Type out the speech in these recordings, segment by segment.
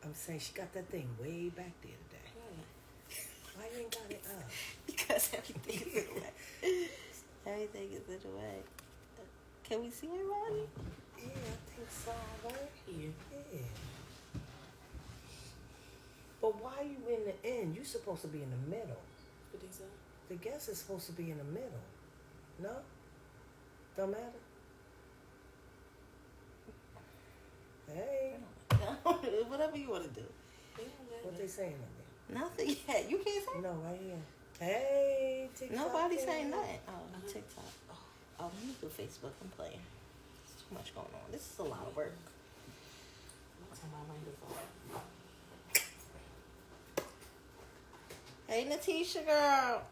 I'm saying she got that thing way back there today. Why you ain't got it up? Because everything is in the way. Everything is in the way. Can we see everybody? Yeah, I think so, right? Yeah. But why you in the end? You supposed to be in the middle. You think so? The guest is supposed to be in the middle. No? Don't matter? Hey. Whatever you want to do. What they saying on there? Nothing yet. You can't say? No, right here. Hey, TikTok. Nobody saying nothing. Oh, TikTok. Oh, let me do Facebook. I'm playing. There's too much going on. This is a lot of work. Hey, Natisha girl.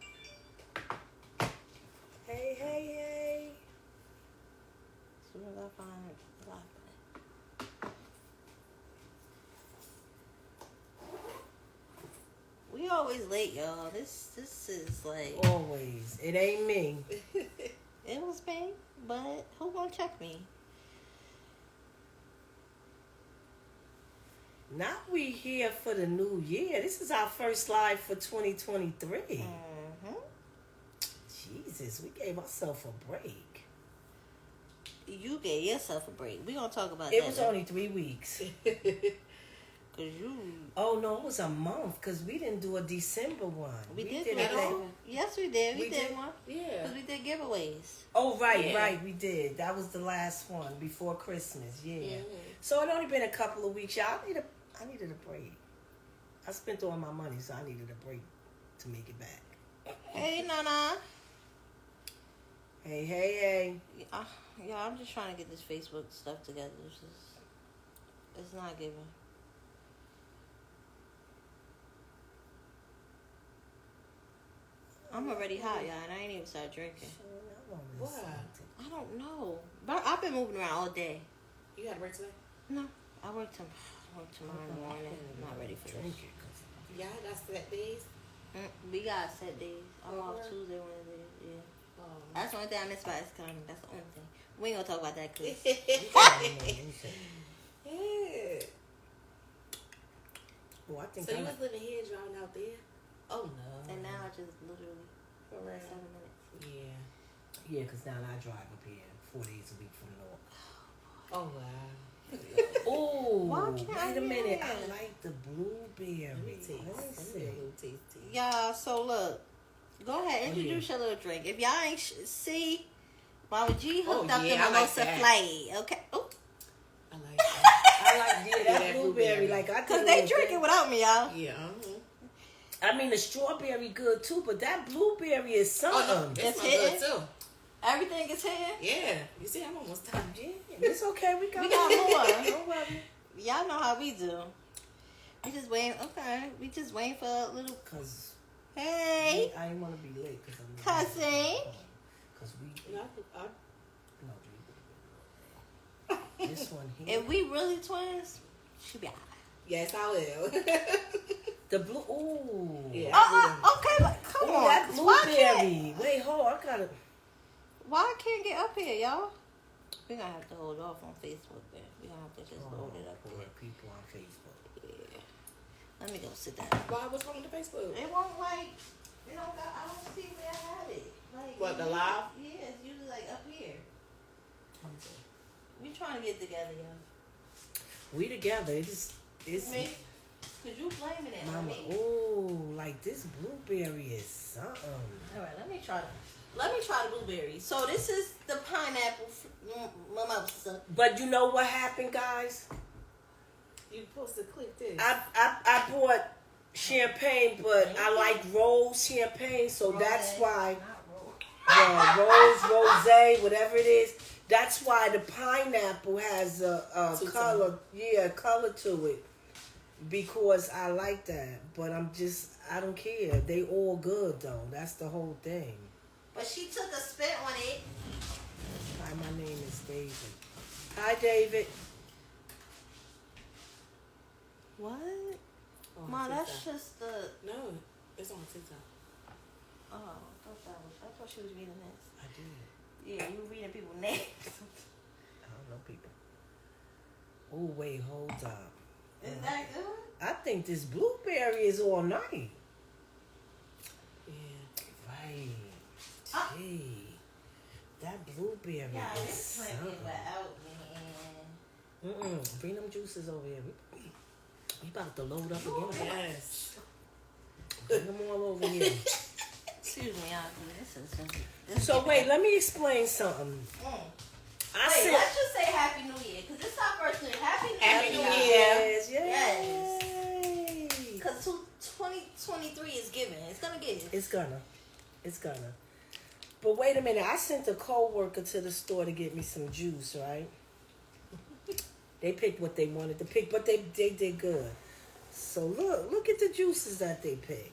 Hey. As soon as I find live. We always late, y'all. This is like Always. It ain't me. it was me, but who gonna check me? Not we here for the new year. This is our first live for 2023. Mm-hmm. Jesus, we gave ourselves a break. You gave yourself a break. We gonna talk about It that. was only 3 weeks. Cause you. Oh no, it was a month because we didn't do a December one. We did it. one. Yes, we did. We did one. Yeah. Cause we did giveaways. Oh right, we did. That was the last one before Christmas. Yeah. Mm-hmm. So it only been a couple of weeks. Y'all, I needed a break. I spent all my money, so I needed a break to make it back. Hey, Nana. Hey. Yeah, I'm just trying to get this Facebook stuff together. It's not giving. I'm already hot, y'all, and I ain't even started drinking. Why? I don't know. But I've been moving around all day. You had a break today? No, I work tomorrow morning. I'm not ready for this. Yeah, that's set days. We got set days. I'm off Tuesday, Wednesday. Yeah. That's the only thing I miss about this coming. That's the only thing. We ain't gonna talk about that, cause. Yeah. Well, I think So you was living here, driving out there? Oh no. And now I just literally For real. 7 minutes. Yeah. Yeah, because now I drive up here 4 days a week from North. Oh wow. Oh, Why can't wait a I minute. hear I it? like the blueberry. Let me taste. Let me Let me see. get a little tasty. Y'all, so look. Go ahead, introduce your little drink. If y'all ain't see, Mama G hooked up the I like mimosa that. flay. Okay. Oh. I like that. I like that blueberry. Like I Cause did they all drink it day. without me, y'all. Yeah. I mean, the strawberry good too, but that blueberry is something. Oh, no, It's it's hitting. good too. Everything is hitting. Yeah. You see, I'm almost done. Yeah, it's okay. We got We more. got more. Don't worry. Y'all know how we do. We just waiting. Okay, we just waiting for a little. Cause Hey, I didn't want to be late because I'm cousin. Because we No, this one here. If we really twins, she be alright. yes, I will. The blue. Ooh. Yeah. Okay, but come Ooh, on. that Why can't, blueberry. Wait, hold on. I gotta. why I can't get up here, y'all? We gonna have to hold off on Facebook then. We gonna have to just load it up for there. people on Facebook. Yeah. Let me go sit down. Why? What's wrong with the Facebook? It won't like. It don't got. I don't see where I have it. Like What, the live? Yeah, it's usually like up here. We trying to get together, y'all. We together. It's Me? Cause you blaming it on Mama. me. Oh, like this blueberry is something. All right, let me try the blueberry. So this is the pineapple mimosa. But you know what happened, guys? You supposed to click this. I bought champagne, but I like rose champagne, so that's why. Rose, whatever it is. That's why the pineapple has a color, color to it. Because I like that, but I don't care. They all good though. That's the whole thing. But she took a spit on it. Hi, my name is David. Hi, David. What? On Ma, TikTok. that's just the. No, it's on TikTok. Oh, I thought she was reading this. I did. Yeah, you were reading people's names. I don't know people. Oh, wait, hold up. Is that good? I think this blueberry is all night. Yeah. Right. Gee. That blueberry Yeah, is this might be something. without me. Bring them juices over here. We about to load up again. Yes. Bring them all over here. Excuse me, y'all. This is So wait, let me explain something. Wait, let's just say Happy New Year, because this is our first New Year. Happy New Year. Yes, Yes. yes. Because 2023 is given. It's going to give. It's gonna. But wait a minute, I sent a co-worker to the store to get me some juice, right? They picked what they wanted to pick, but they did good. So look at the juices that they picked.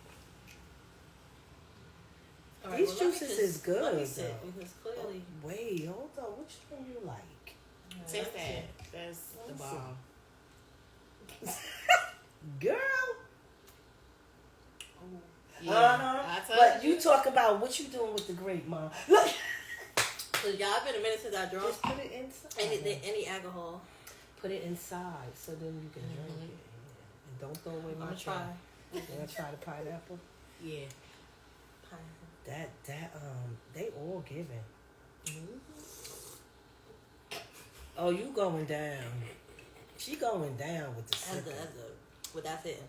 All right, These well, let me juices just- is good, Let me sit, though. because clearly. Wait, hold on. Which one you like? Taste that. That's the bomb. Girl. Yeah. I told But you talk about what you doing with the grape, Mom. Look. Because y'all been a minute since I drunk Just put it inside. any alcohol. Put it inside so then you can drink it. Yeah. And don't throw away I'm my going to try. You want to try the pineapple? Yeah. That they all giving. Oh, you going down. She going down with the That's sipping. good. That's good. But that's it.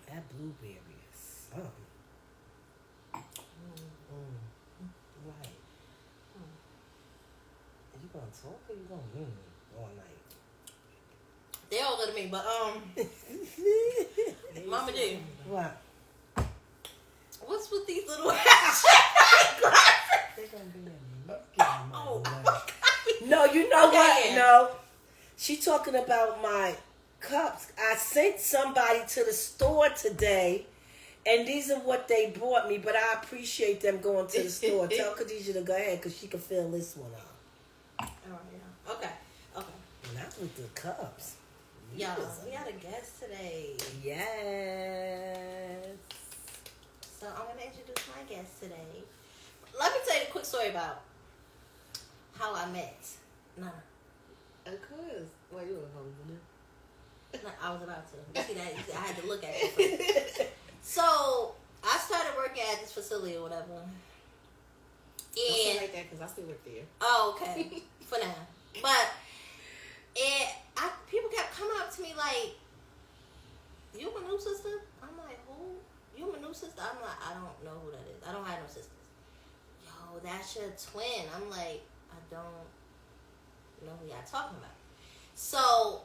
That blueberry is something. Right. Are you gonna talk or you gonna all night? They all good to me, but Mama D, What? what's with these little They're gonna be in No, you know what? Okay. No. She talking about my cups. I sent somebody to the store today, and these are what they brought me, but I appreciate them going to the store. Tell Khadijah to go ahead because she can fill this one out. Oh, yeah. Okay. Not with the cups. Y'all, we had a guest today. Yes. So I'm going to introduce my guest today. Let me tell you a quick story about how I met Nana. Of course. Well, you were home, I was about to. You see that? I had to look at it. So I started working at this facility or whatever. Don't And like that because I still work there. oh, okay, for now. But people kept coming up to me like, "You my new sister?" I'm like, "Who? You my new sister?" I'm like, "I don't know who that is. I don't have no sisters." Yo, that's your twin. I'm like, I don't know who y'all talking about. So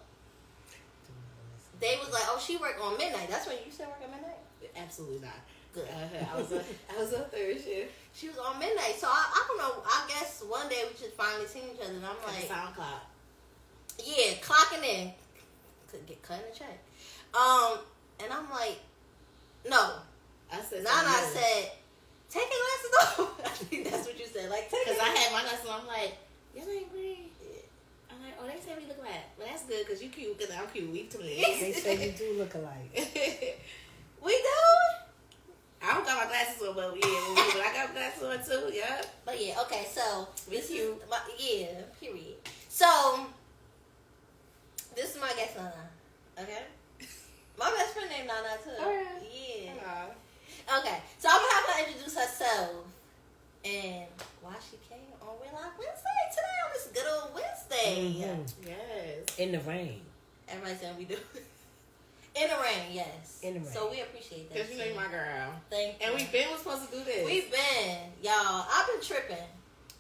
they was like, "Oh, she work on midnight." That's when you said work on midnight? Absolutely not. Good. I was on third shift. She was on midnight. So I don't know. I guess one day we just finally seen each other, and I'm like, Sound clock. yeah, clocking in. Could get cut in the check. And I'm like, no. I said, Nana said, take your glasses off. I think that's what you said. Like, take because your I had my glasses on. I'm like, y'all ain't green. I'm like, oh, they say we look alike. Well, that's good because you cute because I'm cute. We twins. They say you do look alike. We do? I don't got my glasses on, but yeah, but I got glasses on too. Yeah. But yeah, okay. So this Me is too. yeah. Period. So this is my guest Nana. Okay. My best friend named Nana too. Oh, yeah. Yeah. Hello. Okay. So I'm gonna have her introduce herself and why she came on Real Life Wednesday today on this good old Wednesday. Mhm. Yes. In the rain. Everybody saying we do. In the rain, yes. In the rain. So we appreciate that. Because you know you're my girl. Thank you. And we been supposed to do this. We've been, y'all. I've been tripping.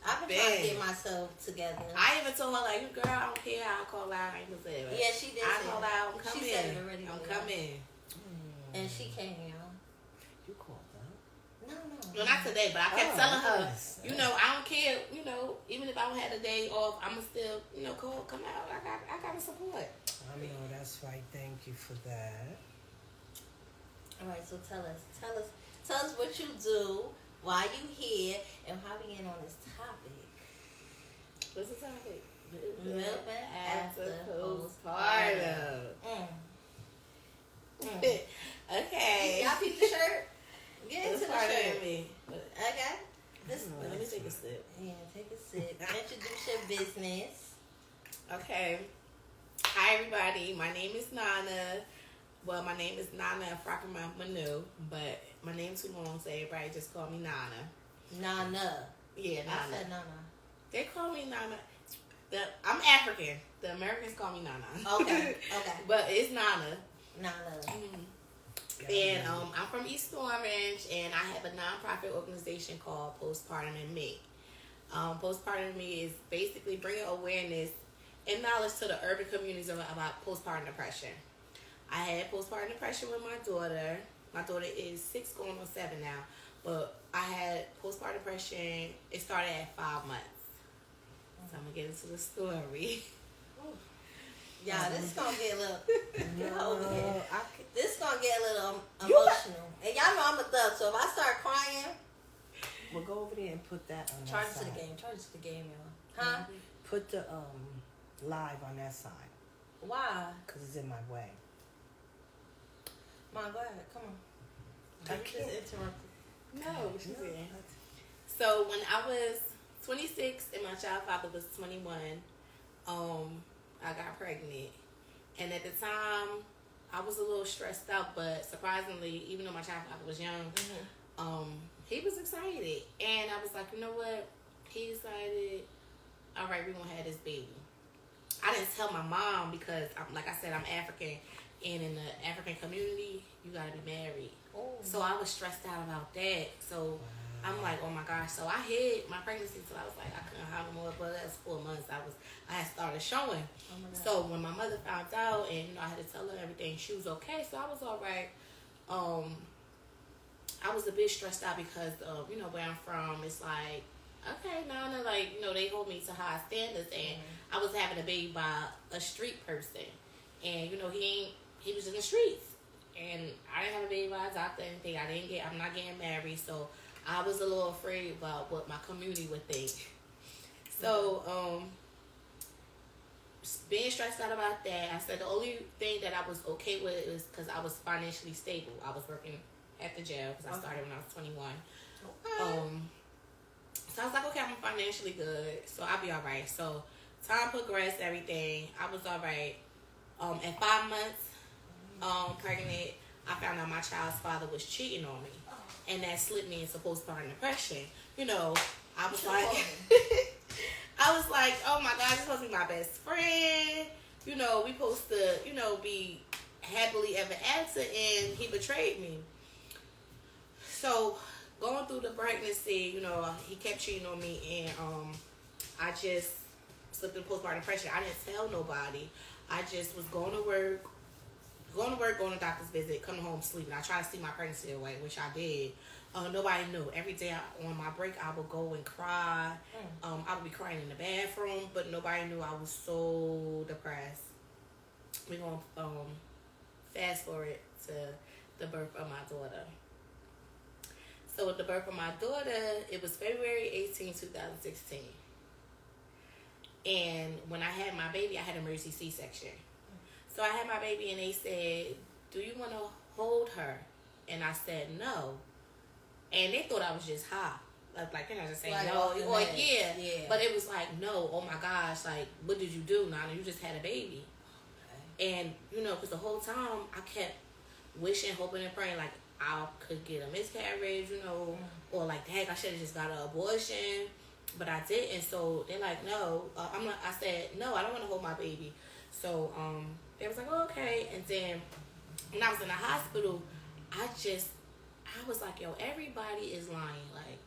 I've been trying to Been. get myself together. I even told her, like, girl, I don't care. I'll call out. I ain't gonna say it. Yeah, she did. I say called that. out. I'm She coming. said it already. I'm y'all. coming. And she came, y'all. You called her. No. Well, not today, but I kept Oh, telling her, nice. you know, I don't care. You know, even if I don't have a day off, I'ma still, you know, come out. I gotta support. I know that's right. Thank you for that. All right, so tell us what you do, why you here, and how we get on this topic. What's the topic? Milfn after postpartum. Okay. Y'all peep the shirt? Get into the Postpartum shirt. me. Okay. This Let me take a sip. Yeah, take a sip. Introduce your business. Okay. I Hi, everybody. My name is Nana. Well, my name is Nana Afrakama Manu, but my name's too long, so everybody just call me Nana. Nana. Yeah, Nana. I said Nana. They call me Nana. I'm African. The Americans call me Nana. Okay. But it's Nana. Nana. Mm-hmm. And I'm from East Orange, and I have a nonprofit organization called Postpartum and Me. Postpartum and Me is basically bringing awareness and knowledge to the urban communities about postpartum depression. I had postpartum depression with my daughter. My daughter is 6 going on 7 now. But I had postpartum depression. It started at 5 months. So I'm going to get into the story. Yeah, this is going to get a little... No, this is going to get a little emotional. And y'all know I'm a thug, so if I start crying... We'll go over there and put that on Charge that it side. to the game. Charge it to the game, y'all. Huh? Put the live on that side. Why? Because it's in my way. Mom, go ahead. Come on. I You can't. just interrupted. No, she's in. So when I was 26 and my child father was 21, I got pregnant. And at the time, I was a little stressed out, but surprisingly, even though my child father was young, he was excited. And I was like, you know what? He decided, all right, we're going to have this baby. I didn't tell my mom because, like I said, I'm African. And in the African community, you got to be married. Oh. So I was stressed out about that. So I'm like, oh my gosh. So I hid my pregnancy till I was like, I couldn't have no more. But that's 4 months. I had started showing. Oh my God. So when my mother found out, and I had to tell her everything, she was okay. So I was all right. I was a bit stressed out because where I'm from, it's like, okay, Nana, like, they hold me to high standards, and I was having a baby by a street person, and he was in the streets, and I didn't have a baby by a doctor or anything. I'm not getting married, so I was a little afraid about what my community would think. So, being stressed out about that, I said the only thing that I was okay with is because I was financially stable. I was working at the jail because I started when I was 21. So I was like, okay, I'm financially good, so I'll be all right. So time progressed, everything. I was all right. At 5 months pregnant, I found out my child's father was cheating on me, and that slipped me into postpartum depression. I was like, oh my God, you're supposed to be my best friend. We supposed to, be happily ever after, and he betrayed me. So going through the pregnancy, he kept cheating on me, and I just slipped into postpartum depression. I didn't tell nobody. I just was going to work, going to doctor's visit, coming home, sleeping. I tried to sleep my pregnancy away, which I did. Nobody knew. Every day on my break, I would go and cry. I would be crying in the bathroom, but nobody knew I was so depressed. We're going to fast forward to the birth of my daughter. So with the birth of my daughter, it was February 18, 2016. And when I had my baby, I had an emergency C-section. So I had my baby, and they said, do you want to hold her? And I said, no. And they thought I was just high. Like just saying, no. Or, yeah. But it was like, no, oh my gosh, like, what did you do, Nana? You just had a baby. Okay. And, because the whole time, I kept wishing, hoping, and praying, like, I could get a miscarriage, or like, dang, I should have just got an abortion. But I didn't. So they're like, no. I said, no, I don't want to hold my baby. So they was like, oh, okay. And then when I was in the hospital, I was like, yo, everybody is lying. Like,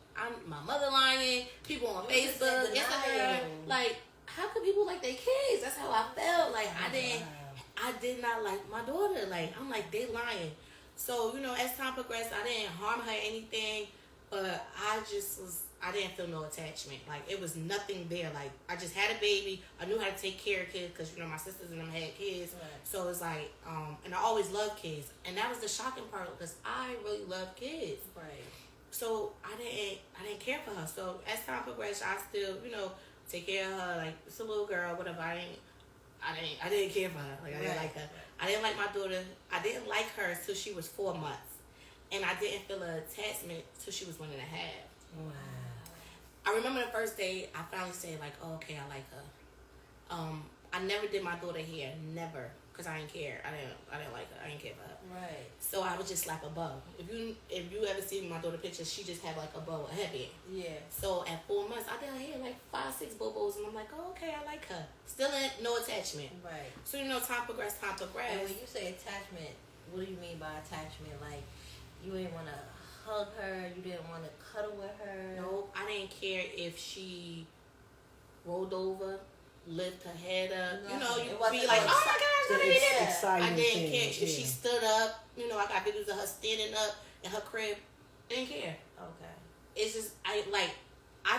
my mother lying, people on Facebook, Instagram. Like, how could people like their kids? That's how I felt. Like, I did not like my daughter. Like, I'm like, they lying. So, as time progressed, I didn't harm her or anything, but I didn't feel no attachment. Like, it was nothing there. Like, I just had a baby. I knew how to take care of kids because, my sisters and them had kids. Right. So it's like, and I always loved kids. And that was the shocking part because I really love kids. Right. So I didn't care for her. So as time progressed, I still, take care of her. Like, it's a little girl, whatever. I didn't care for her. Like, I didn't like her. I didn't like my daughter. I didn't like her till she was 4 months. And I didn't feel an attachment till she was 1.5. Wow. I remember the first day I finally said, like, oh, okay, I like her. I never did my daughter hair, never, cause I didn't care. I didn't like her. I didn't care for her. Right. So I would just slap a bow. If you ever see my daughter pictures, she just had like a bow, a headband. Yeah. So at 4 months, I did her hair like 5-6 bobos, and I'm like, oh, okay, I like her. Still in no attachment. Right. So time progressed. And when you say attachment, what do you mean by attachment? Like, you didn't want to hug her, you didn't want to cuddle with her. Nope, I didn't care if she rolled over, lift her head up. Nothing. You be like, oh my gosh, what are you doing? Exciting I didn't thing, care if she stood up. I got videos of her standing up in her crib. Didn't care. Okay. It's just I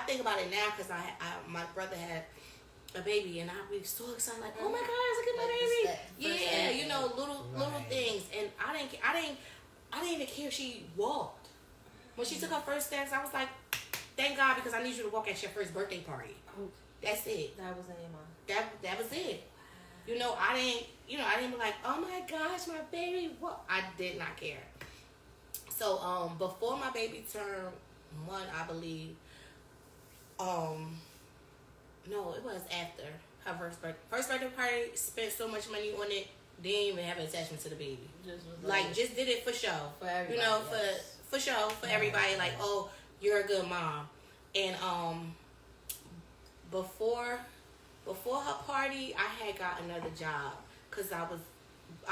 think about it now because my brother had a baby and I'd be so excited, like, oh my gosh, look at my baby. Yeah, little things. And I didn't even care if she walked. When she took her first steps, I was like, thank God, because I need you to walk at your first birthday party. That's it. That was in your mind. That was it. I didn't be like, oh my gosh, my baby. What? I did not care. So before my baby turned 1, I believe. No, it was after her first birthday party. Spent so much money on it, didn't even have an attachment to the baby. Just did it for show. For everybody. For show, for everybody. Like, oh, you're a good mom. And before her party, I had got another job because I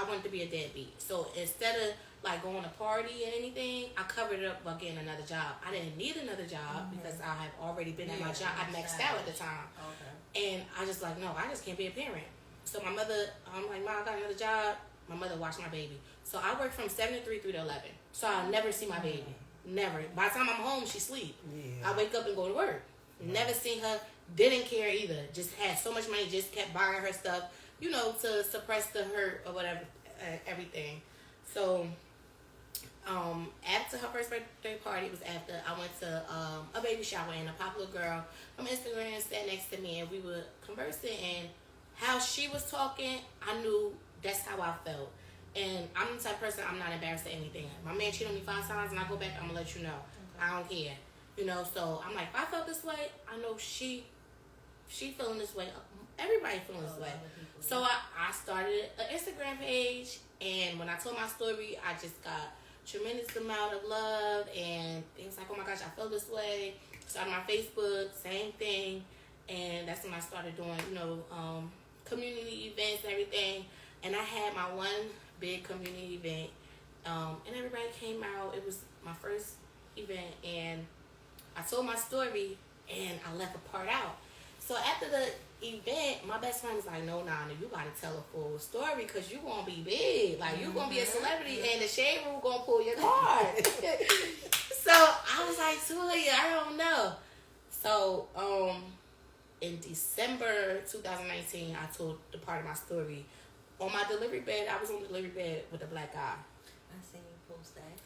wanted to be a deadbeat. So instead of like going to party and anything, I covered it up by getting another job. I didn't need another job because I have already been at my job. I maxed out at the time. Okay. And I just like, no, I just can't be a parent. So my mother, I'm like, Mom, I got another job. My mother watched my baby. So I work from 7 to 3 to 11. So I'll never see my baby. Never. By the time I'm home, she sleep. Yeah. I wake up and go to work. Never seen her. Didn't care either. Just had so much money. Just kept buying her stuff, to suppress the hurt or whatever, everything. So, after her first birthday party, it was after I went to a baby shower, and a popular girl from Instagram sat next to me, and we were conversing, and how she was talking, I knew that's how I felt. And I'm the type of person, I'm not embarrassed of anything. My man cheated on me 5 times, and I go back, I'm going to let you know. Okay. I don't care. So I'm like, if I felt this way, I know she feeling this way. Everybody feeling this way. So I started an Instagram page, and when I told my story, I just got tremendous amount of love, and it was like, oh my gosh, I feel this way. Started my Facebook, same thing, and that's when I started doing, community events and everything. And I had my one big community event, and everybody came out. It was my first event, and I told my story, and I left a part out. So after the event, my best friend was like, no, Nana, you got to tell a full story because you're going to be big. Like, you're going to be a celebrity, and the shade room going to pull your card. So I was like, Tulia, I don't know. So in December 2019, I told the part of my story. On my delivery bed, I was on the delivery bed with a black guy. I seen you post that.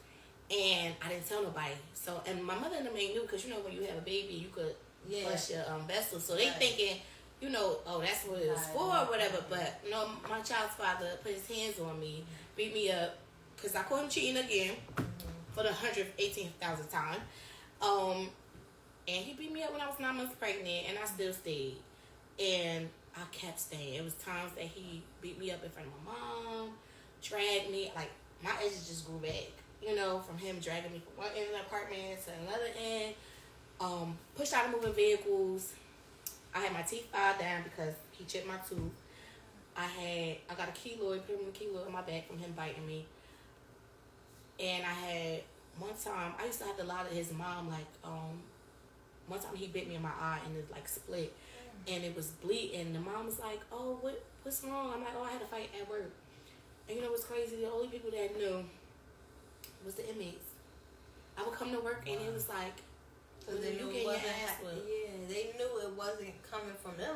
And I didn't tell nobody. So, and my mother and them ain't knew because, when you have a baby, you could flush your vessel. So they thinking, oh, that's what it was for or whatever. But, my child's father put his hands on me, beat me up, because I caught him cheating again for the 118,000th time. And he beat me up when I was 9 months pregnant, and I still stayed. And I kept staying. It was times that he beat me up in front of my mom, dragged me. Like, my edges just grew back. From him dragging me from one end of the apartment to another end. Pushed out of moving vehicles. I had my teeth filed down because he chipped my tooth. I got a keloid, permanent keloid on my back from him biting me. And I had one time, I used to have to lie to his mom, like, one time he bit me in my eye and it like split. And it was bleeding. The mom was like, oh, what's wrong? I'm like, oh, I had a fight at work. And what's crazy? The only people that knew was the inmates. I would come to work and it was like, they knew it wasn't they knew it wasn't coming from them.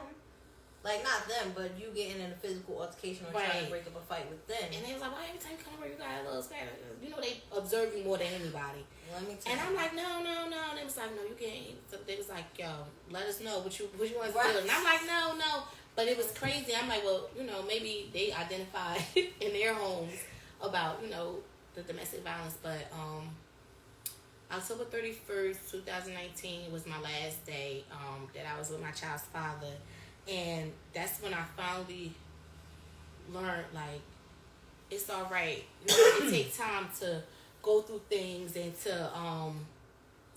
Like, not them, but you getting in a physical altercation or trying to break up a fight with them. And they was like, why every time you come to work, you got a little Spanish? They observe you more than anybody. Let me tell and I'm like, no. And they was like, no, you can't. So they was like, yo, let us know what you want us to do. And I'm like, no. But it was crazy. I'm like, well, maybe they identified in their homes about, the domestic violence. But October 31st, 2019 was my last day that I was with my child's father. And that's when I finally learned, like, it's all right. It takes time to go through things and to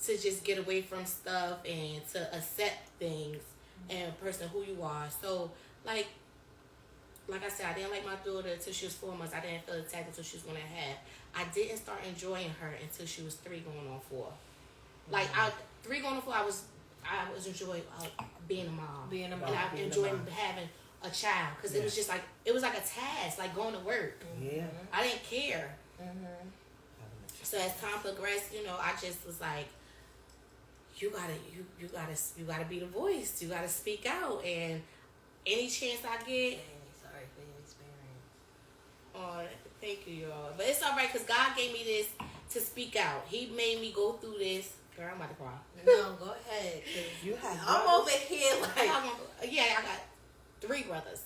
just get away from stuff and to accept things and a person who you are. So, like I said, I didn't like my daughter until she was 4 months. I didn't feel attacked until she was going to have. I didn't start enjoying her until she was 3 going on 4. Like, 3 going on 4, I was enjoying being a mom. Being a mom. And I enjoyed having a child. Because it was just like, it was like a task, like going to work. Yeah. I didn't care. So as time progressed, I just was like, you gotta be the voice. You gotta speak out. And any chance I get, Sorry for your experience. oh, thank you, y'all. But it's all right because God gave me this to speak out. He made me go through this. Girl, I'm about to cry. No, go ahead. You have I'm brothers? over here like, I got 3 brothers.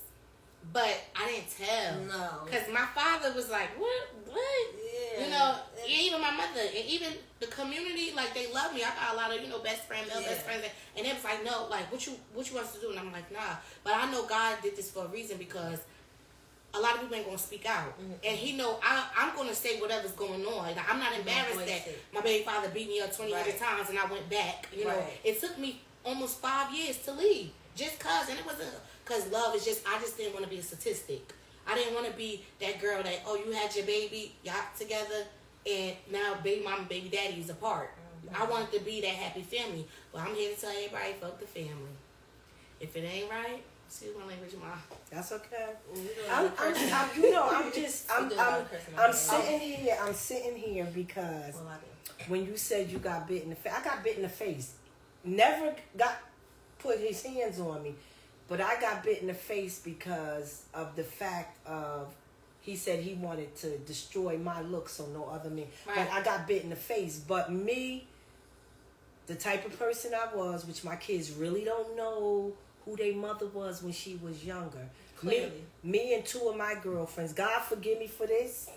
But I didn't tell. no. Because my father was like, what? Yeah. Even my mother, and even the community, like, they love me. I got a lot of, best friends, male best friends. And they was like, no, like, what you want us to do? And I'm like, nah. But I know God did this for a reason because a lot of people ain't going to speak out. And he know I'm going to say whatever's going on. Like, I'm not embarrassed that my baby father beat me up 20 other times and I went back. It took me almost 5 years to leave. Just cause, and it wasn't because love is just, I just didn't want to be a statistic. I didn't want to be that girl that, you had your baby, y'all together, and now baby mama and baby daddy is apart. I wanted to be that happy family. But I'm here to tell everybody, fuck the family. If it ain't right, excuse my language, ma. That's okay. I'm sitting here because when you said you got bit in the face, I got bit in the face. Never got put his hands on me, but I got bit in the face because of the fact of he said he wanted to destroy my look so no other man. Right. But I got bit in the face. But me, the type of person I was, which my kids really don't know who their mother was when she was younger. Clearly. Me and 2 of my girlfriends, God forgive me for this,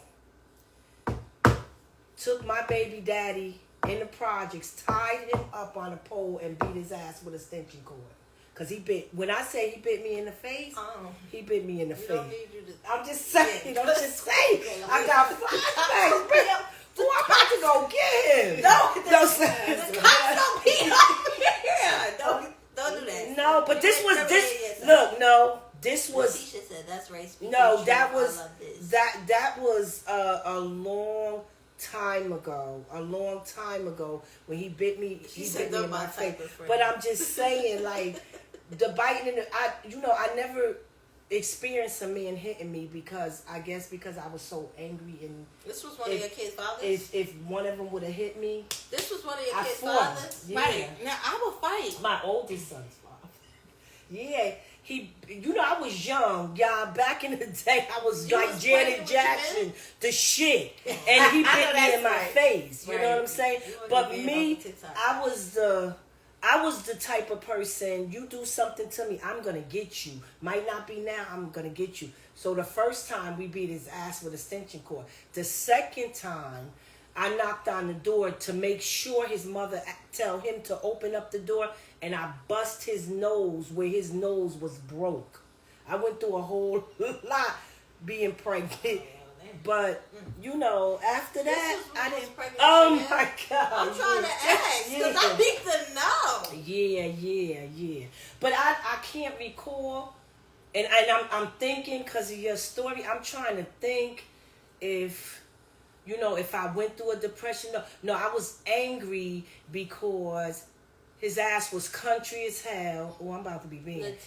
took my baby daddy in the projects, tied him up on a pole and beat his ass with a extension cord. Because when I say he bit me in the face, he bit me in the face. Don't need you to, I'm just saying, I got flashbacks, bro. Boy, I'm about to go get him. the cops don't be up here. Don't do that. No, but this was, Tisha said that's race. No, that was a long time ago when he bit me. He bit me in my face. But I'm just saying, like, the biting in the, I never experienced a man hitting me because I was so angry. And this was one of your kids' fathers. If one of them would have hit me, this was one of your kids' fathers. Yeah. Right. Now I will fight. My oldest son's father. Yeah. I was young, y'all. Back in the day, I was like Janet Jackson, the shit. And he bit me in my face. You know what I'm saying? But me, I was the type of person, you do something to me, I'm going to get you. Might not be now, I'm going to get you. So the first time, we beat his ass with a extension cord. The second time, I knocked on the door to make sure his mother tell him to open up the door, and I bust his nose where his nose was broke. I went through a whole lot being pregnant. But, after that, I didn't. Oh my God. I'm trying to ask because I need to know. Yeah. But I can't recall. And I'm thinking because of your story, I'm trying to think if I went through a depression. No, I was angry because his ass was country as hell. Oh, I'm about to be mean.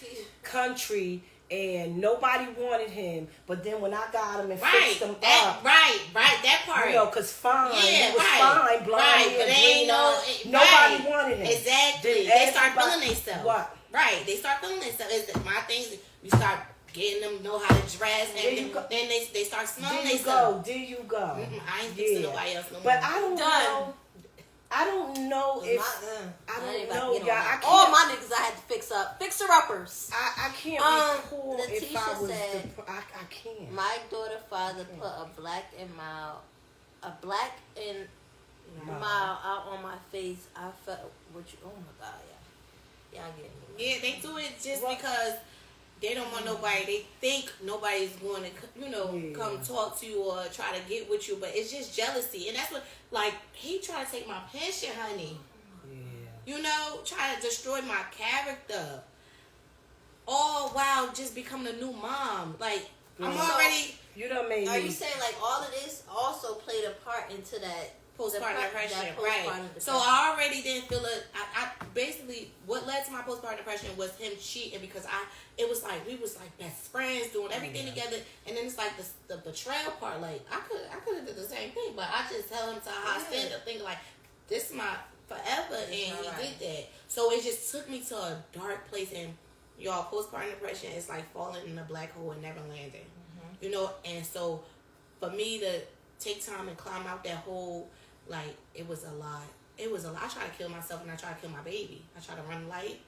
Country. And nobody wanted him, but then when I got him and fixed him up, that part, because fine, he was fine, blind, but ain't nobody wanted him. Exactly, they start feeling themselves. What? Right, they start feeling themselves. It's my things. You start getting them know how to dress, and then they start smelling themselves. There you go. I ain't fixing nobody else no more. But I don't know if I don't know, y'all. All my niggas I had to fixer-uppers. I can't recall if I was. I can't. My daughter father put a black and mild out on my face. I felt oh my God, Y'all get me. Yeah, they do it just because they don't want nobody. They think nobody's going to, come talk to you or try to get with you. But it's just jealousy. And that's what, like, he tried to take my pension, honey. Yeah. Try to destroy my character. All while just becoming a new mom. Like, I'm already... You don't mean... Are you saying, like, all of this also played a part into that... Postpartum depression, right? So I already didn't feel it. I basically, what led to my postpartum depression was him cheating because it was like we was like best friends doing everything together, and then it's like the betrayal part. Like I could have did the same thing, but I just held him to a high standard, thinking like this is my forever, and he did that. So it just took me to a dark place, and y'all, postpartum depression is like falling in a black hole and never landing, And so for me to take time and climb out that hole. Like, it was a lot. It was a lot. I tried to kill myself and I tried to kill my baby. I tried to run light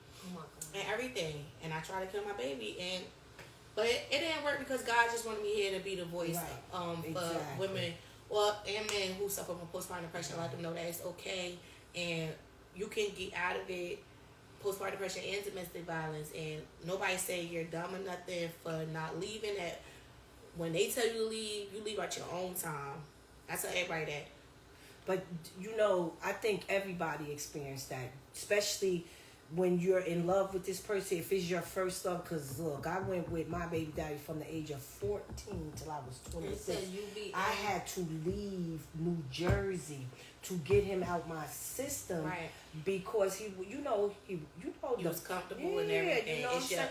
and everything. And I tried to kill my baby. But it didn't work because God just wanted me here to be the voice for women and men who suffer from postpartum depression. Let them know that it's okay. And you can get out of it. Postpartum depression and domestic violence. And nobody say you're dumb or nothing for not leaving. That when they tell you to leave, you leave at your own time. I tell everybody that. But, I think everybody experienced that, especially when you're in love with this person, if it's your first love. Because, look, I went with my baby daddy from the age of 14 till I was 26. I had to leave New Jersey to get him out my system because he was comfortable and everything.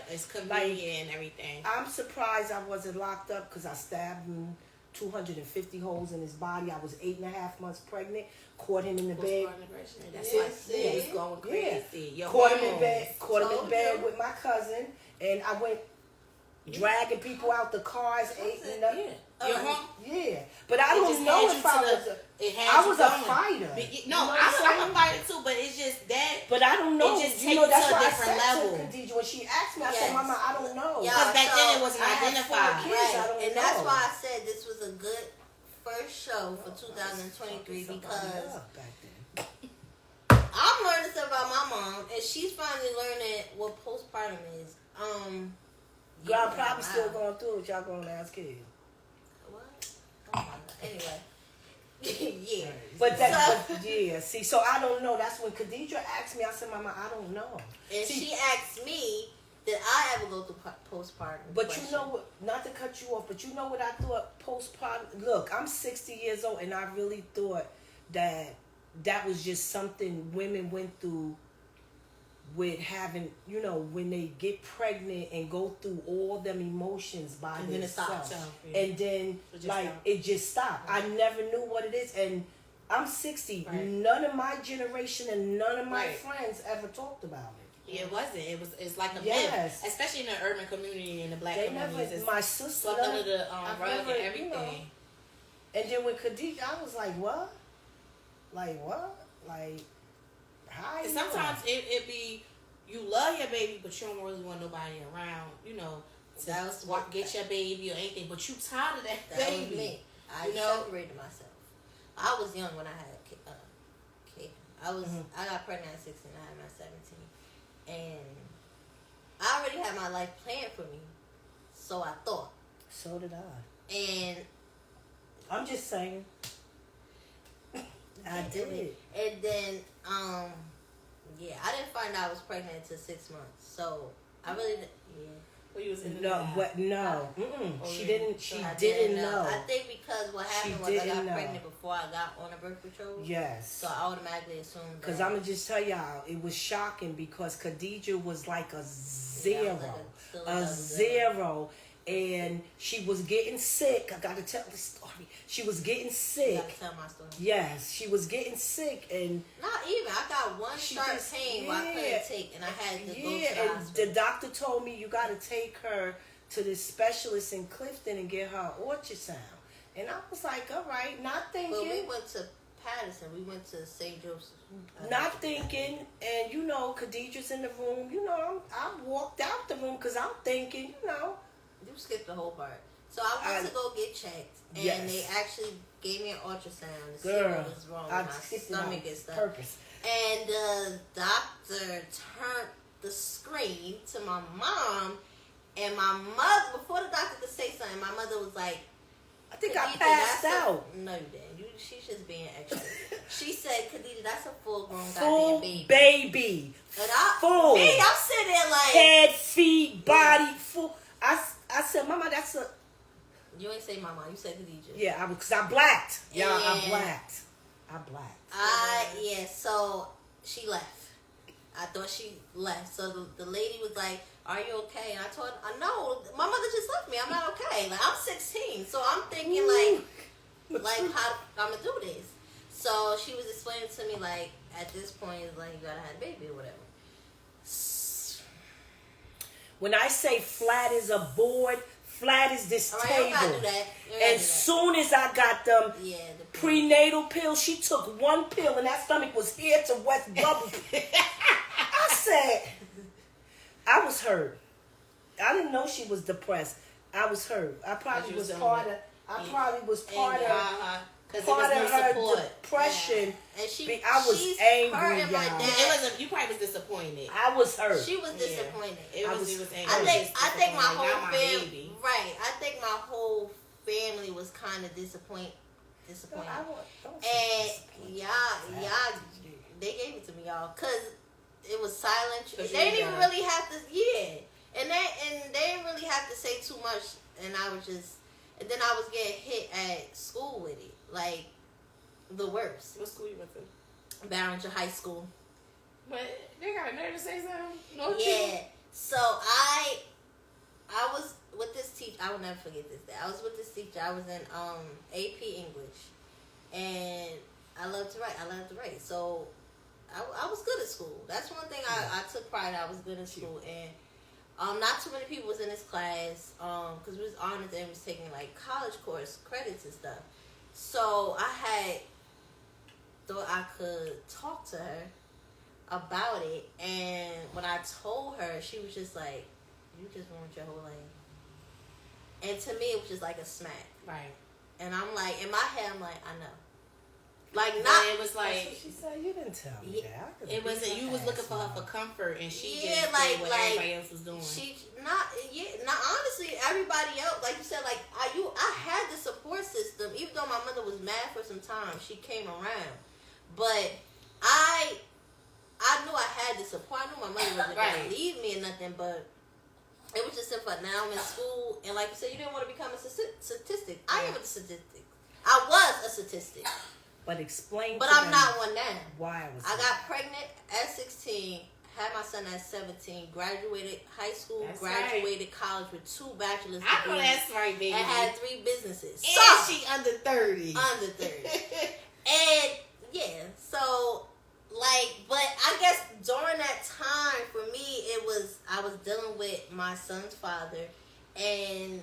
It's convenient and everything. I'm surprised I wasn't locked up because I stabbed him 250 holes in his body. I was 8.5 months pregnant. Caught him in the bed. That's why he was going crazy. Yeah. Caught him in bed with my cousin, and I went dragging people out the cars, eating up. Yeah, but I don't know if I was a fighter. I'm a fighter too, but it's just that. But I don't know. It just takes it to a different level. Khadijah, when she asked me, I said, "Mama, I don't know." Because back then it wasn't identified. And that's why I said this was a good first show for 2023 because I'm learning stuff about my mom, and she's finally learning what postpartum is. Girl, I'm probably still going through it. Y'all grown ass kids. What? Oh my God. Anyway. Yeah. See, so I don't know. That's when Khadijah asked me, I said, Mama, I don't know. And she asked me, did I ever go through postpartum? But you know what, not to cut you off, but you know what I thought postpartum, look, I'm 60 years old and I really thought that was just something women went through with having, when they get pregnant and go through all them emotions by themselves. And then, it just stopped. I never knew what it is. And I'm 60. Right. None of my generation and none of my friends ever talked about it. Yeah, it wasn't. It's like a myth. Especially in the urban community and the black communities. My sister. Swept under the rug and everything. And then with Khadijah, I was like, what? Like, what? Like... Sometimes it be you love your baby, but you don't really want nobody around, to get your baby or anything. But you tired of that baby. Was me. I separated myself. I was young when I had a kid. I got pregnant at 16. I had my 17, and I already had my life planned for me. So I thought. So did I. And I'm just saying. I did. And then, I didn't find out I was pregnant until 6 months. So I really, Well, you was in She didn't. She didn't know. I think because what happened was I got pregnant before I got on a birth control. Yes. So I automatically assumed. Because I'm gonna just tell y'all, it was shocking because Khadijah was like a zero, zero. And she was getting sick. I gotta tell the story. She was getting sick. You gotta tell my story. Yes, she was getting sick, and not even. I got one sharp pain where I couldn't take, and I had to go to the hospital. The doctor told me you gotta take her to this specialist in Clifton and get her ultrasound. And I was like, all right, not thinking. But we went to Patterson. We went to St. Joseph's. Not thinking, and Khadijah's in the room. I walked out the room because I'm thinking, You skipped the whole part. So I went to go get checked, and they actually gave me an ultrasound to see what was wrong with my stomach and stuff. Purpose. And the doctor the screen to my mom, and my mother, before the doctor could say something, my mother was like, I think I passed out. No, you didn't. She's just being extra. She said, Khadija, that's a full-grown Full goddamn baby. And full. Me, I'm sitting there like... Head, feet, body, full. I said, Mama, that's a... You ain't say Mama. You said Khadija. Yeah, because I blacked. Yeah, I blacked. Yeah, so she left. I thought she left. So the lady was like, are you okay? And I told her, no, my mother just left me. I'm not okay. Like, I'm 16. So I'm thinking, like how I'm going to do this. So she was explaining to me, like, at this point, like, you got to have a baby or whatever. When I say flat as a board, flat as this table. You gotta do that. As soon as I got them prenatal pills, she took one pill and that stomach was here to West Bubble. I said, I was hurt. I didn't know she was depressed. I was hurt. I probably was part of. Part of her depression. Yeah. And I was angry. You probably was disappointed. I was hurt. She was disappointed. It was angry. I think my whole family. Right. I think my whole family was kind of disappointed. And y'all, they gave it to me, y'all, cause it was silent. They didn't even really have to. And they didn't really have to say too much. And I was just. And then I was getting hit at school with it. Like, the worst. What school you went to? Barringer High School. But they got a nerve to say something? No. Yeah. So, I was with this teacher. I will never forget this day. I was with this teacher. I was in AP English. And I love to write. So, I was good at school. That's one thing I took pride in. I was good at school. And not too many people was in this class, because we was honors and was taking like college course credits and stuff. So I thought I could talk to her about it, and when I told her, she was just like, "You just ruined your whole life." And to me, it was just like a smack. Right. And I'm like, in my head, I'm like, I know. Like, it was like, that's what she said. You didn't tell me that. It wasn't. You was looking for her for comfort, and she just like, did what everybody else was doing. Not honestly. Everybody else, like you said, like I had the support system. Even though my mother was mad for some time, she came around. But I knew I had the support. I knew my mother wasn't going to leave me or nothing. But it was just simple. Now I'm in school, and like you said, you didn't want to become a statistic. I am a statistic. I was a statistic. But explain. But I'm not one now. Why was I got pregnant at 16, had my son at 17, graduated high school, graduated college with 2 bachelor's degrees. I know that's right, baby. And had 3 businesses. And she under 30. Under 30. And yeah, so like, but I guess during that time for me, I was dealing with my son's father, and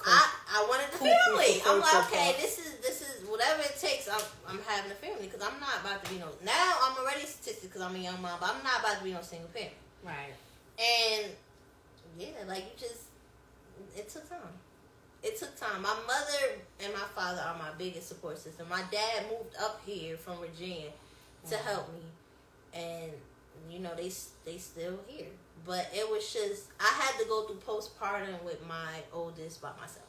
I wanted the family. I'm like, okay, this is whatever it takes. I'm having a family, because I'm not about to be now I'm already a statistic because I'm a young mom, but I'm not about to be no single parent. Right. And yeah, like it took time. It took time. My mother and my father are my biggest support system. My dad moved up here from Virginia to help me, and they still here. But it was just, I had to go through postpartum with my oldest by myself.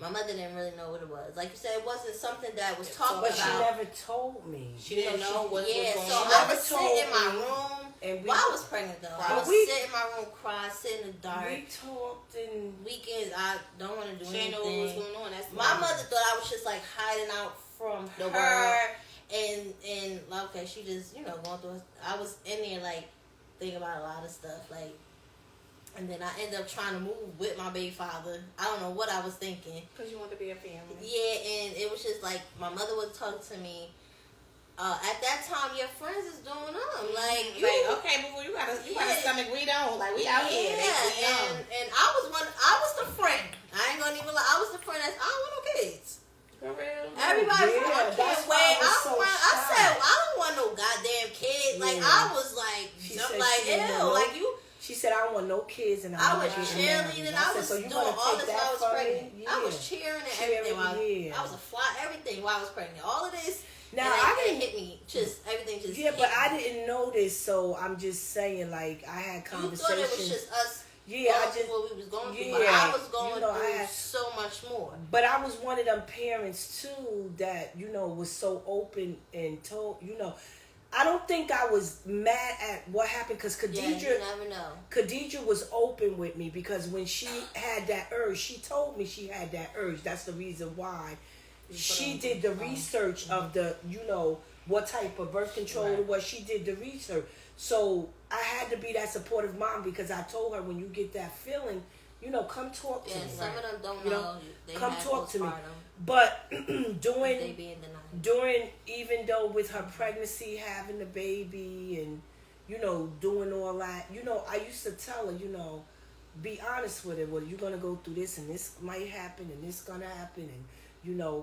My mother didn't really know what it was. Like you said, it wasn't something that was talked about. But she never told me. She didn't know what was going on. So I would sit in my room. While I was pregnant, though. I would sit in my room, cry, sit in the dark. We talked and weekends, I don't want to do anything. She didn't know what was going on. That's my mother thought I was just like hiding out from the her. world. And okay, she just, going through it. I was in there like thinking about a lot of stuff, like. And then I ended up trying to move with my baby father. I don't know what I was thinking. Because you want to be a family. Yeah, and it was just like, my mother would talk to me. At that time, your friends is doing them. Like, okay, before you got a stomach, we don't. Like, we out here. Yeah, and I was the friend. I ain't gonna even lie. I was the friend that's, I don't want no kids. For real? Everybody's like, I can't wait. I said, I don't want no goddamn kids. Like, I was like, ew, like you. She said, I don't want no kids. And I was cheerleading. I was doing all this while I was pregnant. I was cheering and everything. I was a fly, everything while I was pregnant. All of this. Now and I didn't hit me. Just everything just. Yeah, but I didn't know this, so I'm just saying. Like I had conversations. You thought it was just us. Yeah, I just what we was going through. Yeah, but I was going through I had, so much more. But I was one of them parents too that was so open and told. I don't think I was mad at what happened because Khadijah. You never know. Khadijah was open with me because when she had that urge, she told me she had that urge. That's the reason why she did the research of the, what type of birth control it was. She did the research. So I had to be that supportive mom because I told her when you get that feeling, come talk to me. Yeah, some of them don't know. They come talk to me. Postpartum. But They be in denial. during, even though with her pregnancy, having the baby and, doing all that, I used to tell her, be honest with it. Well, you're going to go through this and this might happen and this going to happen and,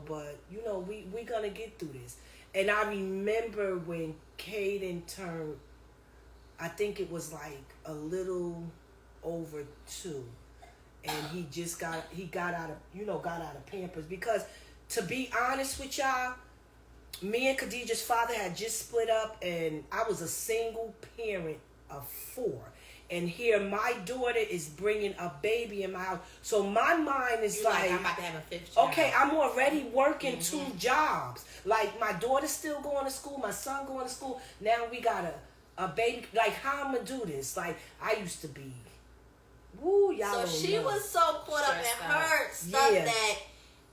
but, we going to get through this. And I remember when Caden turned, I think it was like a little over 2. And he just got out of Pampers because to be honest with y'all, me and Khadijah's father had just split up and I was a single parent of 4. And here my daughter is bringing a baby in my house. So my mind is like I'm about to have a 5th child. Okay, I'm already working 2 jobs. Like my daughter's still going to school, my son going to school. Now we got a baby. Like how I'm going to do this? Like I used to be. Woo, y'all. So she was so caught up in her stuff that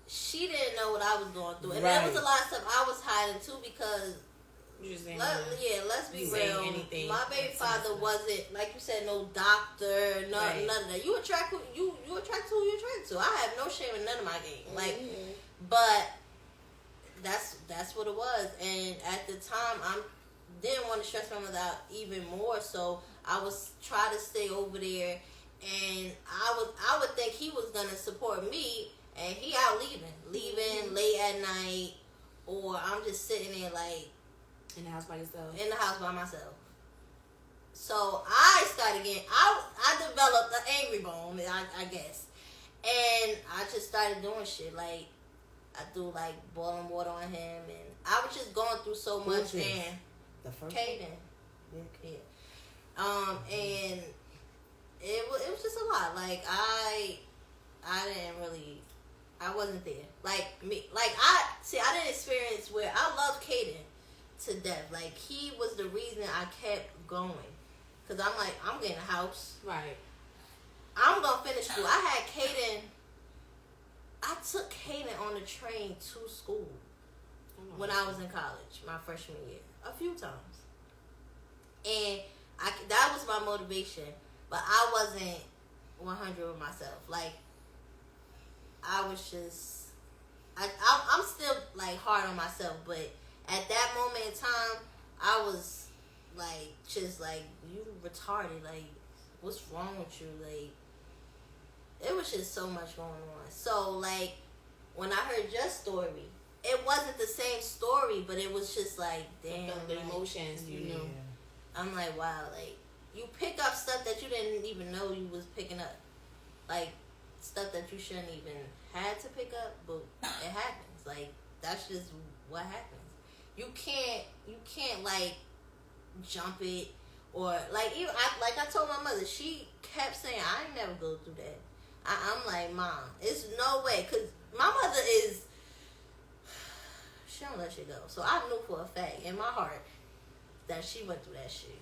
she didn't know what I was going through. And there was a lot of stuff I was hiding too because let's be real. My baby father wasn't, like you said, no doctor, none of that. You attract who you attract to. I have no shame in none of my game. Like but that's what it was. And at the time I didn't want to stress my mother out even more, so I was trying to stay over there. And I would think he was gonna support me, and he out leaving late at night, or I'm just sitting there like in the house by yourself. In the house by myself. So I started getting I developed an angry bone, I guess, and I just started doing shit like I do like boiling water on him, and I was just going through so much. And the first Caden, and. It was just a lot. Like I wasn't there. Like me, I didn't experience where I loved Caden to death. Like he was the reason I kept going. Cause I'm like, I'm getting a house. Right. I'm gonna finish school. I had Caden. I took Caden on the train to school when I was in college, my freshman year, a few times, and that was my motivation. But I wasn't 100 with myself. Like, I was just... I'm still, like, hard on myself. But at that moment in time, I was, like, just, like, you retarded. Like, what's wrong with you? Like, it was just so much going on. So, like, when I heard your story, it wasn't the same story, but it was just, like, damn. The emotions, you know. I'm like, wow, like... You pick up stuff that you didn't even know you was picking up. Like, stuff that you shouldn't even had to pick up, but it happens. Like, that's just what happens. You can't like, jump it. Or, like, even, I told my mother, she kept saying, I ain't never go through that. I'm like, Mom, it's no way. Because my mother is, she don't let shit go. So I knew for a fact, in my heart, that she went through that shit.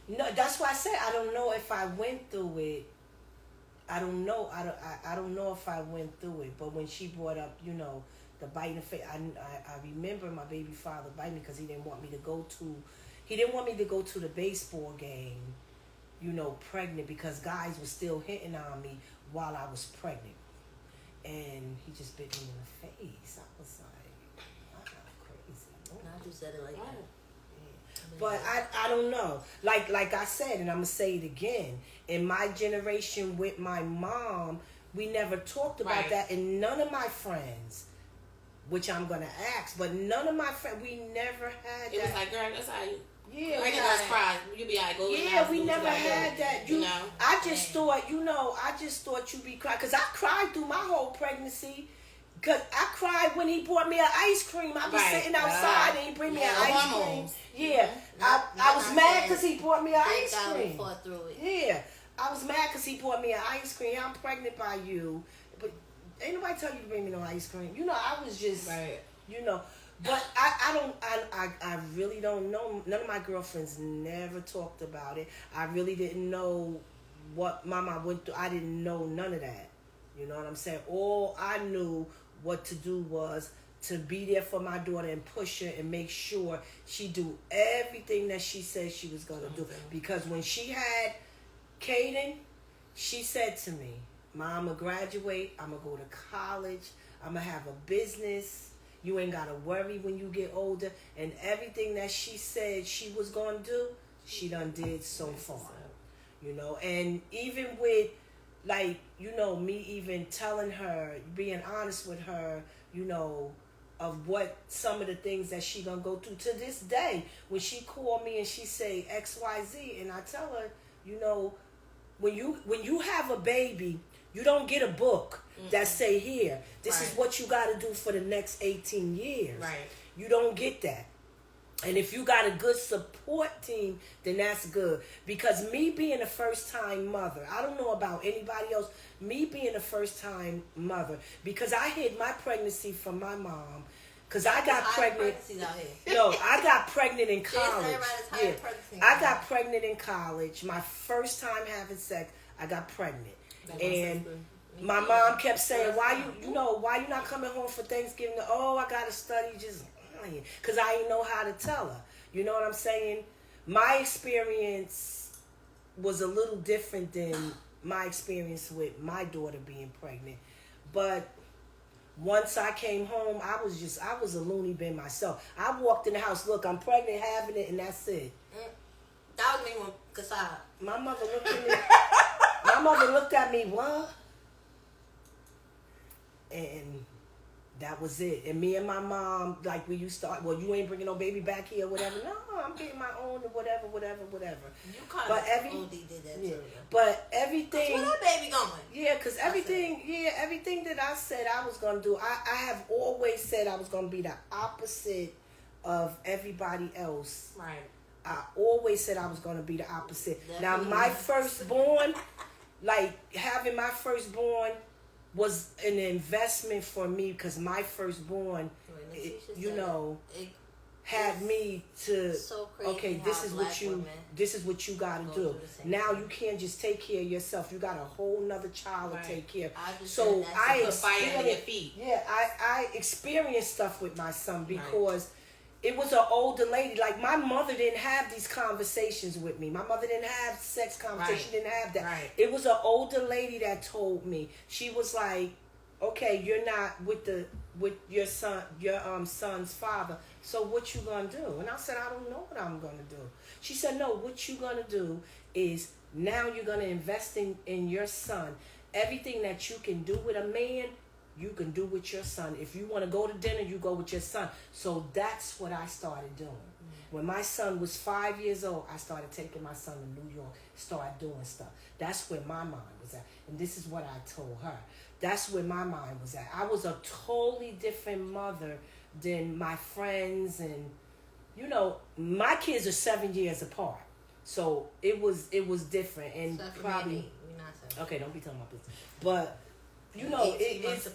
No, that's why I said I don't know if I went through it. I don't know. I don't know if I went through it. But when she brought up, the biting face, I remember my baby father biting me because he didn't want me to go to the baseball game, pregnant because guys were still hitting on me while I was pregnant, and he just bit me in the face. I was like, wow, crazy. Now you said it like that. But I don't know. Like I said, and I'm going to say it again. In my generation with my mom, we never talked about that. And none of my friends, which I'm going to ask, but none of my friends, we never had that. It was like, girl, that's how you... Yeah, we just cry. You be like, go. Yeah, we never had that. I just thought you'd be crying. Because I cried through my whole pregnancy. Cause I cried when he bought me an ice cream. I was sitting outside and he bring me an ice cream. Yeah, I was mad because he bought me an ice cream. We fought through it. Yeah, I was mad because he bought me an ice cream. I'm pregnant by you, but ain't nobody tell you to bring me no ice cream. You know, I was just, you know. But I really don't know. None of my girlfriends never talked about it. I really didn't know what Mama went through. I didn't know none of that. You know what I'm saying? All I knew what to do was to be there for my daughter and push her and make sure she do everything that she said she was going to do. Because when she had Caden, she said to me, Mom, I'm going to graduate. I'm going to go to college. I'm going to have a business. You ain't got to worry when you get older. And everything that she said she was going to do, she done did so far. You know, and even with, like, you know, me even telling her, being honest with her, you know, of what some of the things that she gonna go through to this day. When she called me and she say XYZ, and I tell her, you know, when you have a baby, you don't get a book that say, here, this is what you got to do for the next 18 years. Right. You don't get that. And if you got a good support team, then that's good. Because me being a first-time mother, I don't know about anybody else, me being a first-time mother, because I hid my pregnancy from my mom, because I got pregnant. No, I got pregnant in college. Yeah, I got pregnant in college. My first time having sex, I got pregnant. And my mom kept saying, why you not coming home for Thanksgiving? Oh, I got to study, just because I didn't know how to tell her. You know what I'm saying? My experience was a little different than my experience with my daughter being pregnant. But once I came home, I was a loony bin myself. I walked in the house, look, I'm pregnant, having it, and that's it. That was me when Kasai. My mother looked at me. My mother looked at me, what? And that was it. And me and my mom, like, we used to, well, you ain't bringing no baby back here or whatever. No, I'm getting my own or whatever. You kind of OD did that too. But everything. Where that baby going? Yeah, because everything that I said I was going to do, I have always said I was going to be the opposite of everybody else. Right. I always said I was going to be the opposite. Now, my firstborn, like, having my firstborn was an investment for me, because my firstborn, had me to, okay, this is what you got to do. Now you can't just take care of yourself. You got a whole nother child to take care of. So I experienced stuff with my son because it was an older lady. Like, my mother didn't have these conversations with me. My mother didn't have sex conversations. She didn't have that. Right. It was an older lady that told me. She was like, okay, you're not with your son's father. So what you gonna do? And I said, I don't know what I'm gonna do. She said, no, what you gonna do is now you're gonna invest in your son. Everything that you can do with a man, you can do with your son. If you want to go to dinner, you go with your son. So that's what I started doing. When my son was 5 years old, I started taking my son to New York, started doing stuff. That's where my mind was at. And this is what I told her. That's where my mind was at. I was a totally different mother than my friends. And, you know, my kids are 7 years apart. So it was different. And so probably... Okay, don't be telling my business. But... You know, it's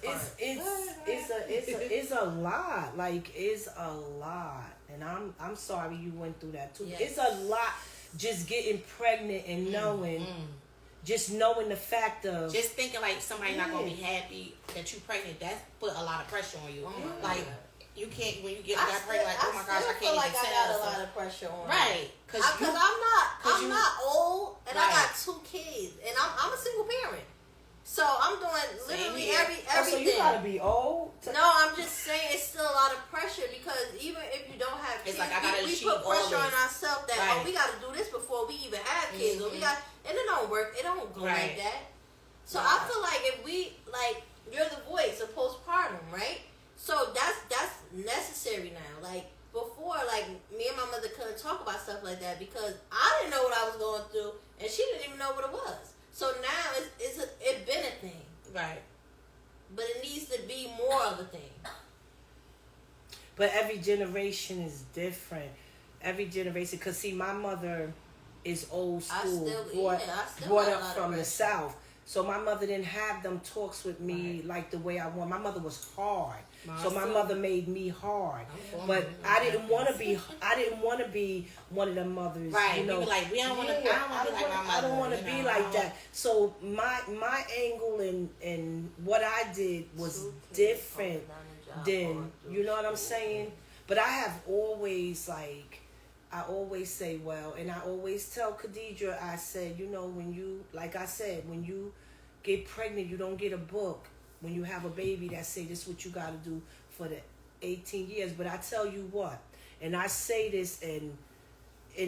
a lot. Like, it's a lot. And I'm sorry you went through that too. Yes. It's a lot just getting pregnant and knowing just knowing the fact of just thinking like somebody not gonna be happy that you pregnant. That put a lot of pressure on you. Like, you can't, when you get got pregnant, like, oh my gosh, I can't even tell. I got a lot of pressure on me. Right. Because I'm not old, and I got 2 kids, and I'm a single parent. So I'm doing literally everything. So you gotta be old? No, I'm just saying it's still a lot of pressure, because even if you don't have kids, like we put pressure on ourselves that we gotta do this before we even have kids, or we got, and it don't work. It don't go like that. So I feel like if we, like, you're the voice of postpartum, right? So that's necessary now. Like, before, like, me and my mother couldn't talk about stuff like that because I didn't know what I was going through, and she didn't even know what it was. So now it's been a thing. Right. But it needs to be more other thing. But every generation is different. Every generation, because see, my mother is old school, brought up from the South. So my mother didn't have them talks with me like the way I want. My mother was hard. So my mother made me hard. But I didn't want to be one of them mothers. Right. You know, we like, we don't want to be like my mother. I don't want to be like that. So my angle and what I did was different than, you know what I'm saying? But I have always I always say, well, and I always tell Khadijah, I said, you know, when you, like I said, when you get pregnant, you don't get a book. When you have a baby that say this is what you got to do for the 18 years. But I tell you what, and I say this, and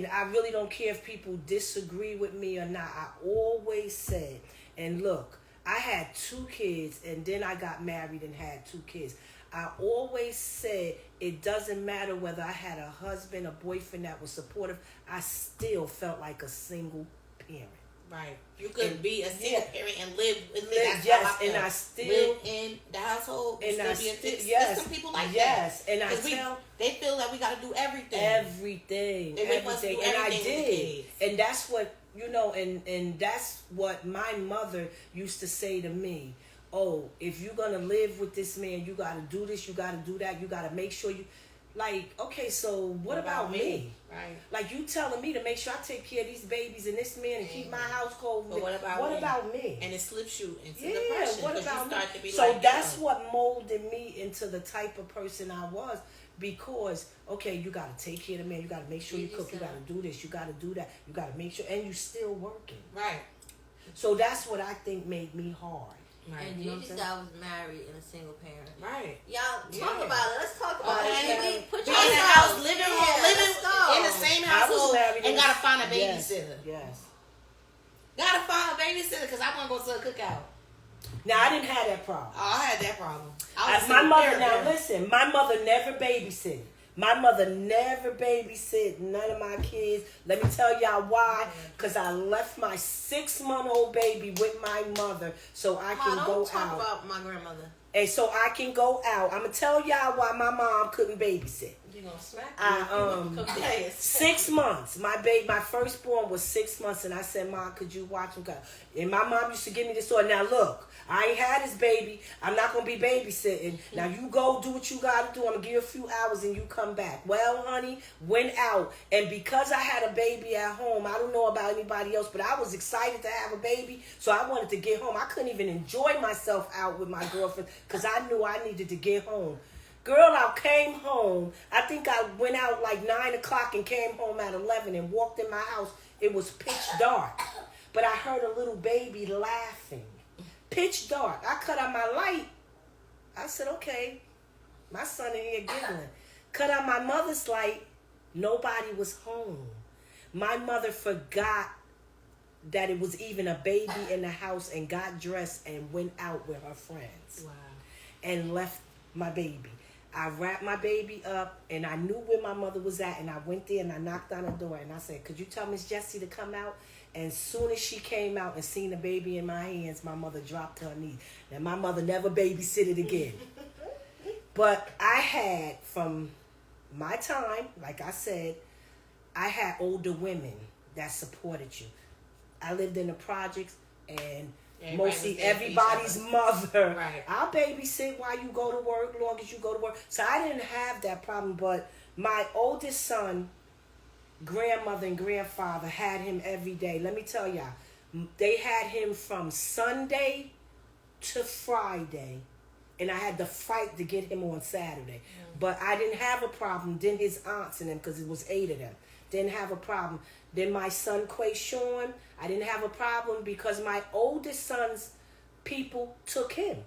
I really don't care if people disagree with me or not. I always said, and look, I had 2 kids, and then I got married and had 2 kids. I always said it doesn't matter whether I had a husband, a boyfriend that was supportive. I still felt like a single parent. Right. You could be a single parent and live yes, and I still live in the household. And I still be a yes, some people like yes, that. and I tell they feel that we got to do everything. Everything, and I did, and that's what, you know, and that's what my mother used to say to me. Oh, if you're going to live with this man, you got to do this, you got to do that, you got to make sure you, like, okay, so what about me? Right. Like, you telling me to make sure I take care of these babies and this man and keep my house cold. But what about me? And it slips you into depression. What about me? To be so like, that's what molded me into the type of person I was. Because, okay, you got to take care of the man, you got to make sure you cook, you got to do this, you got to do that, you got to make sure, and you still working. Right. So that's what I think made me hard. Right. And you just I was married and a single parent. Right. Y'all talk about it. Let's talk about it. Put you in the house, living in the same household, and gotta find a babysitter. Yes. Gotta find a babysitter because I want to go to a cookout. Now I didn't have that problem. Oh, I had that problem. My mother. Now listen, my mother never babysitted. My mother never babysit none of my kids. Let me tell y'all why. Because I left my 6-month-old baby with my mother so I can go out. Don't talk about my grandmother. And so I can go out. I'm going to tell y'all why my mom couldn't babysit. You're going to smack me. 6 months. My firstborn was 6 months. And I said, Mom, could you watch him go? And my mom used to give me this story. Now, look, I ain't had this baby. I'm not going to be babysitting. Now, you go do what you got to do. I'm going to give you a few hours and you come back. Well, honey, went out. And because I had a baby at home, I don't know about anybody else, but I was excited to have a baby. So I wanted to get home. I couldn't even enjoy myself out with my girlfriend because I knew I needed to get home. Girl, I came home. I think I went out like 9 o'clock and came home at 11 and walked in my house. It was pitch dark. But I heard a little baby laughing. Pitch dark. I cut out my light. I said, okay, my son in here giggling. Cut out my mother's light. Nobody was home. My mother forgot that it was even a baby in the house and got dressed and went out with her friends. Wow. And left my baby. I wrapped my baby up and I knew where my mother was at and I went there and I knocked on the door and I said, could you tell Miss Jessie to come out? And as soon as she came out and seen the baby in my hands, my mother dropped to her knees. Now, my mother never babysitted again. But I had, from my time, like I said, I had older women that supported you. I lived in the projects and mostly everybody's mother. Right. I'll babysit while you go to work, long as you go to work. So I didn't have that problem. But my oldest son, grandmother and grandfather had him every day. Let me tell y'all, they had him from Sunday to Friday. And I had to fight to get him on Saturday. But I didn't have a problem. Then his aunts and them, because it was 8 of them, didn't have a problem. Then my son, Quayshawn, I didn't have a problem because my oldest son's people took him.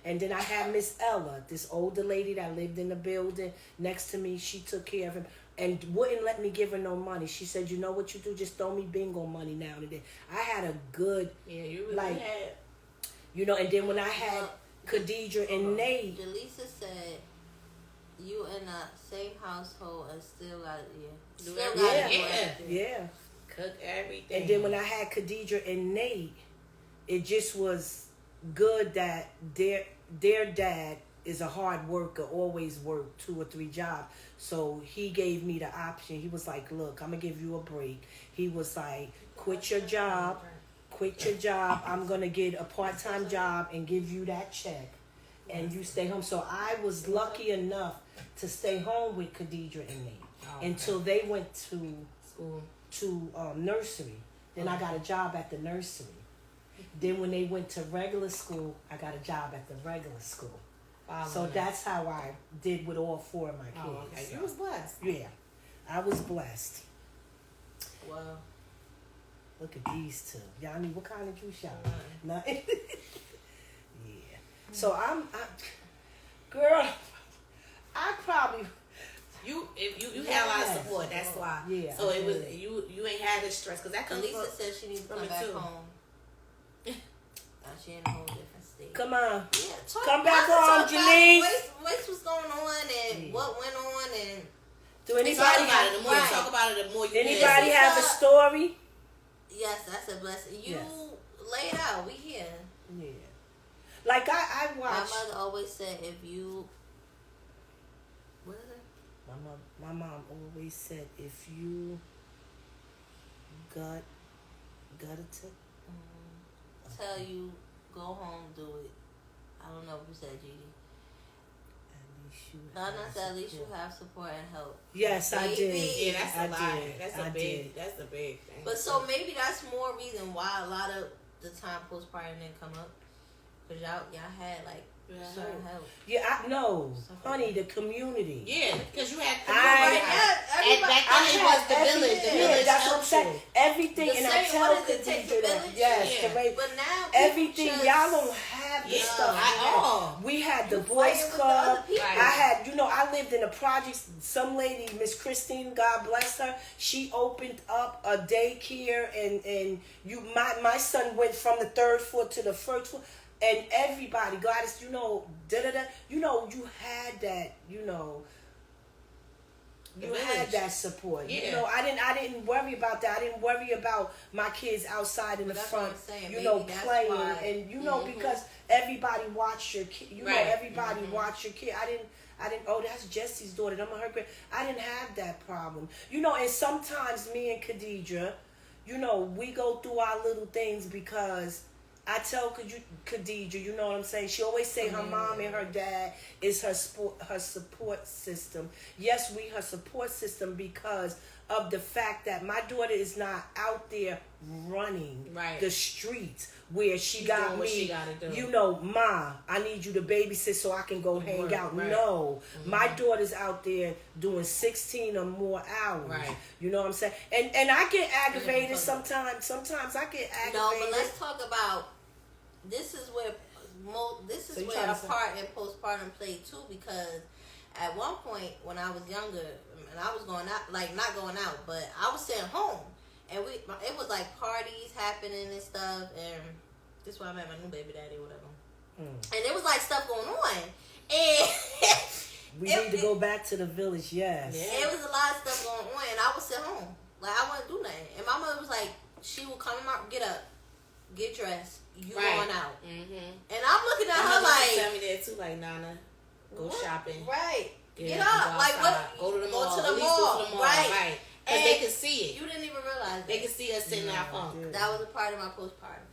And then I had Miss Ella, this older lady that lived in the building next to me. She took care of him and wouldn't let me give her no money. She said, you know what you do? Just throw me bingo money now and then. I had a good, you really had. You know, and then when I had Khadijah and Nate. Delisa said, you in the same household and still got yeah. Cook everything. And then when I had Khadijah and Nate, it just was good that their dad is a hard worker, always work 2 or 3 jobs. So he gave me the option. He was like, look, I'm going to give you a break. He was like, quit your job. Quit your job. I'm going to get a part-time job and give you that check. And you stay home. So I was lucky enough to stay home with Khadijah and me until they went to School. to nursery. Then I got a job at the nursery. Then when they went to regular school, I got a job at the regular school. So that's how I did with all 4 of my kids. Oh, okay. So, You was blessed. yeah, I was blessed. Wow. Look at these two. Yanni, what kind of juice y'all? Nothing. Yeah. So girl, I probably. You had a lot of support. That's why. Yeah. So it was you ain't had the stress because that comes Lisa from. said she needs to come back home. She in a whole different state. Come on. Yeah, come back home, Janice. What's going on and what went on and. Do anybody talk about it? The more you talk about it, the more you. Anybody have a story? Yes, that's a blessing. You lay it out. We here. Yeah. Like I watched. My mother always said, if you. What is it? My mom always said, if you got it to tell you go home, do it. I don't know if you said Gigi. At least you have support and help. Yes, I did. Yeah, that's a lot. That's a big thing. But so maybe that's more reason why a lot of the time postpartum didn't come up. Because y'all had like certain help. Yeah, I know. Honey, the community. Yeah, because you had and back then it was the village. The village, that's what I'm saying. Everything, and I tell Khadijah that. Yes, but now everything, y'all don't have the stuff at all. We had the Boys Club. I had, I lived in the projects. Some lady, Miss Christine, God bless her, she opened up a daycare, and my son went from the 3rd floor to the 1st floor. And everybody, Gladys, you had that, you had that support. Yeah. I didn't worry about that. I didn't worry about my kids outside in the front, playing, and because everybody watched your kid. Everybody watched your kid. I didn't. Oh, that's Jesse's daughter. I'm her grand. I didn't have that problem. And sometimes me and Khadijah, we go through our little things because. I tell Khadijah, you know what I'm saying? She always say her mom and her dad is her support system. Yes, we her support system because of the fact that my daughter is not out there running the streets where she got me. She gotta do. Ma, I need you to babysit so I can go hang out. Right. No, my daughter's out there doing 16 or more hours. Right. You know what I'm saying? And I get aggravated sometimes. Sometimes I get aggravated. No, but let's talk about. This is where a part in postpartum played too, because at one point when I was younger and I was going out, like not going out, but I was staying home, and it was like parties happening and stuff, and this is why I met my new baby daddy or whatever, and it was like stuff going on, and we need to go back to the village. Yes, it was a lot of stuff going on, and I would sit home like I wouldn't do nothing, and my mother was like, she would come out, get up, get dressed. You going out. And I'm looking at her like... tell me that too, like, Nana, go shopping. Right. Get up. Like, what? Go to the mall. Go to the mall. Right. Because they could see it. You didn't even realize they could see us sitting in our phone. That was a part of my postpartum.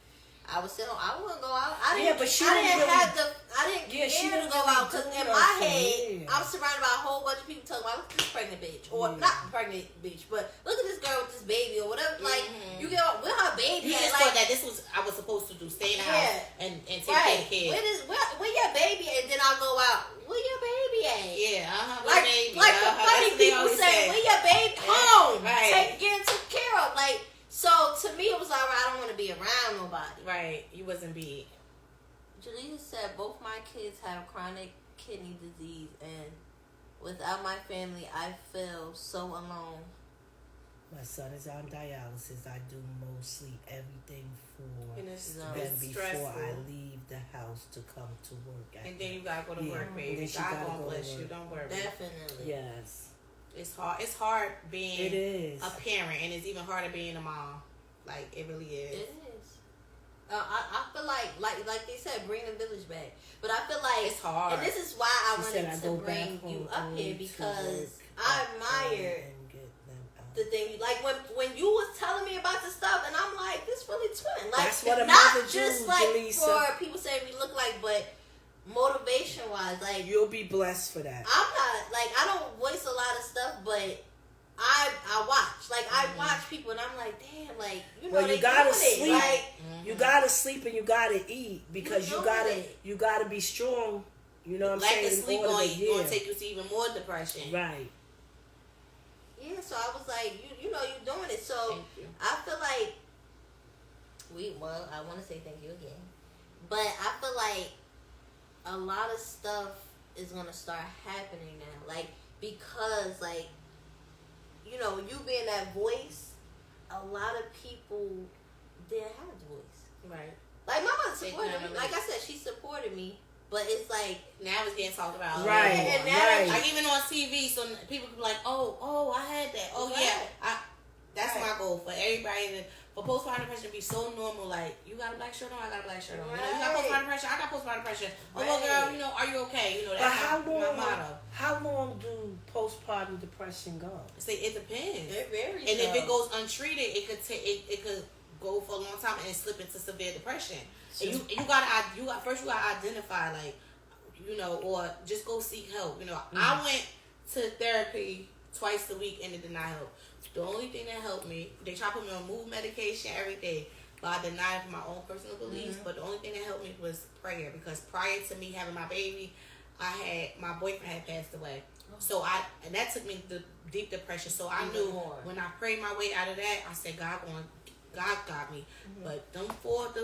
I was sitting home. I wouldn't go out. I didn't care to go out because in my head, I'm surrounded by a whole bunch of people talking about, look at this pregnant bitch. Or not pregnant bitch, but look at this girl with this baby or whatever. Like, you get with her baby. You just thought that this was, I was supposed to do, stay in the house and take care of the kids. Where your baby at? And then I'll go out. Where your baby at? Yeah, Like the funny people say, where your baby home? Getting taken care of. Like, so to me, it was like, I don't want to be around nobody. Right, you wasn't big. Jalisa said both my kids have chronic kidney disease, and without my family, I feel so alone. My son is on dialysis. I do mostly everything for them before I leave the house to come to work. And then you gotta go to work, baby. God gonna bless you. Don't worry. Definitely. Yes. It's hard. It's hard being a parent, and it's even harder being a mom. Like, it really is. It is. I feel like they said, bring the village back. But I feel like it's hard. And this is why I wanted to bring you up here, because I admire the thing. Like when you was telling me about the stuff, and I'm like, this really twin. Like, that's what a not mother just do, like Jaleesa. for people saying we look like, but motivation wise, like you'll be blessed for that. I'm not like, I don't voice a lot of stuff, but I watch. Like I watch people, and I'm like, damn, like you know, well, you gotta sleep. Like, you gotta sleep and you gotta eat, because you gotta be strong. You know what I'm lack saying? Lack of sleep gonna take you to even more depression. Right. Yeah, so I was like, you know, you doing it. So I feel like I want to say thank you again, but I feel like a lot of stuff is gonna start happening now, like because like, you know, you being that voice, a lot of people didn't have a voice. Right. Like my mother supported me. Like I said, she supported me. But it's like now it's getting talked about. Right. And now right. Like even on TV, so people be like, oh, I had that. Oh right. yeah, that's my goal for everybody. For postpartum depression to be so normal, like you got a black shirt on, I got a black shirt on. Right. You know, you got postpartum depression, I got postpartum depression. Oh Right. well, girl, you know, are you okay? You know, that's my motto. How long do postpartum depression go? It depends. It varies. And if it goes untreated, it could go for a long time and slip into severe depression. And you gotta identify, like, you know, or just go seek help. You know, I went to therapy twice a week and it did not help. The only thing that helped me, they try to put me on mood medication every day, but I denied for my own personal beliefs. But the only thing that helped me was prayer, because prior to me having my baby, my boyfriend had passed away. So and that took me to deep depression. So I knew when I prayed my way out of that, I said, God got me. But them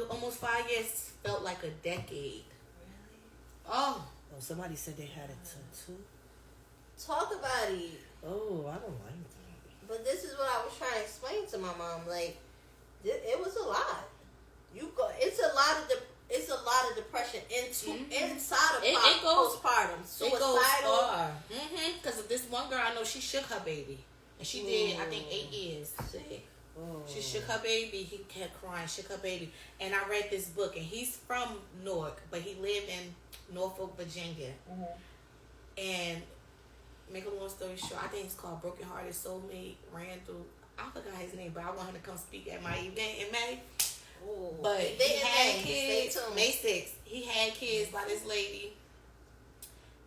almost 5 years felt like a decade. Really? Oh, somebody said they had it too. Talk about it. Oh, I don't like that. But this is what I was trying to explain to my mom. Like, it was a lot. It's a lot of depression inside of postpartum. Suicidal. It goes far. Because this one girl I know, she shook her baby, and she did, I think, 8 years. She shook her baby. He kept crying. Shook her baby. And I read this book, and he's from Newark, but he lived in Norfolk, Virginia. And make a long story short, I think it's called Broken Hearted Soulmate Randall. I forgot his name, but I want him to come speak at my event in May. But he had kids. May 6th. He had kids by this lady.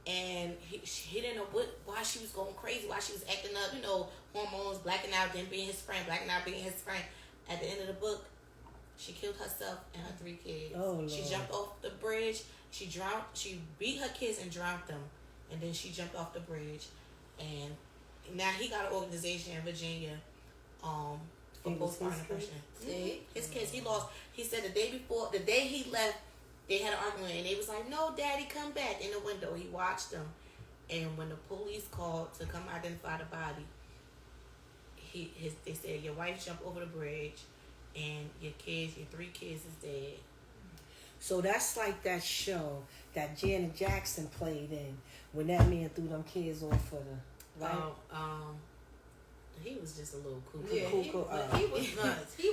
And he didn't know why she was going crazy, why she was acting up, you know, hormones, blacking out, then being his friend, blacking out, being his friend. At the end of the book, she killed herself and her 3 kids. Oh, Lord. She jumped off the bridge. She drowned. She beat her kids and drowned them. And then she jumped off the bridge. And now he got an organization in Virginia for postpartum depression. See? His kids, he said the day he left, they had an argument, and they was like, no, Daddy, come back. In the window, he watched them. And when the police called to come identify the body, they said, your wife jumped over the bridge, and your 3 kids is dead. So that's like that show that Janet Jackson played in, when that man threw them kids off for the, right? He was just a little cuckoo. Yeah, he was nuts. He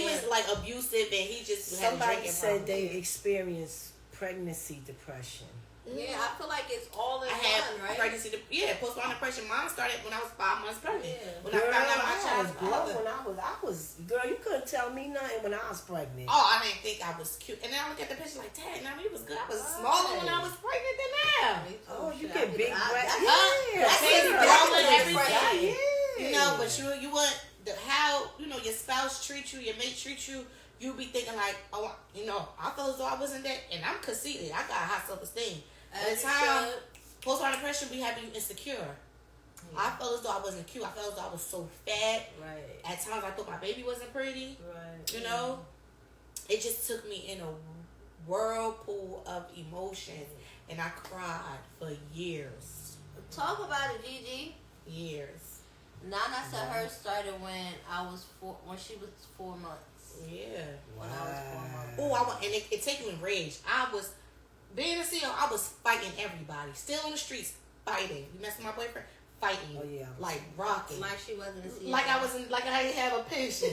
was like abusive, and he just had somebody drinking said problems. they experienced pregnancy depression. Yeah, I feel like it's all in I had one, right? pregnancy. Postpartum depression. Mine started when I was 5 months pregnant. Yeah. When I found out my child was girl, you couldn't tell me nothing when I was pregnant. Oh, I didn't think I was cute. And then I look at the picture like, dang, now he was good. I was smaller when I was pregnant than now. Oh, you get big breasts. That's everything. Yeah. You know, but you want how, you know, your spouse treats you, your mate treats you, you be thinking like, oh, you know, I feel as though I wasn't that, and I'm conceited. I got high self-esteem. At the time, postpartum depression be having you insecure. Yeah. I felt as though I wasn't cute. I felt as though I was so fat. Right. At times, I thought my baby wasn't pretty. Right. You know, it just took me in a whirlpool of emotions, and I cried for years. Talk about it, Gigi. Years. Nana said hers started when she was 4 months. Yeah. When I was 4 months. And it take you in rage. Being a CEO, I was fighting everybody. Still on the streets, fighting. You mess with my boyfriend? Fighting. Oh, yeah. Like rocking. Like she wasn't a CEO. Like I didn't have a pension.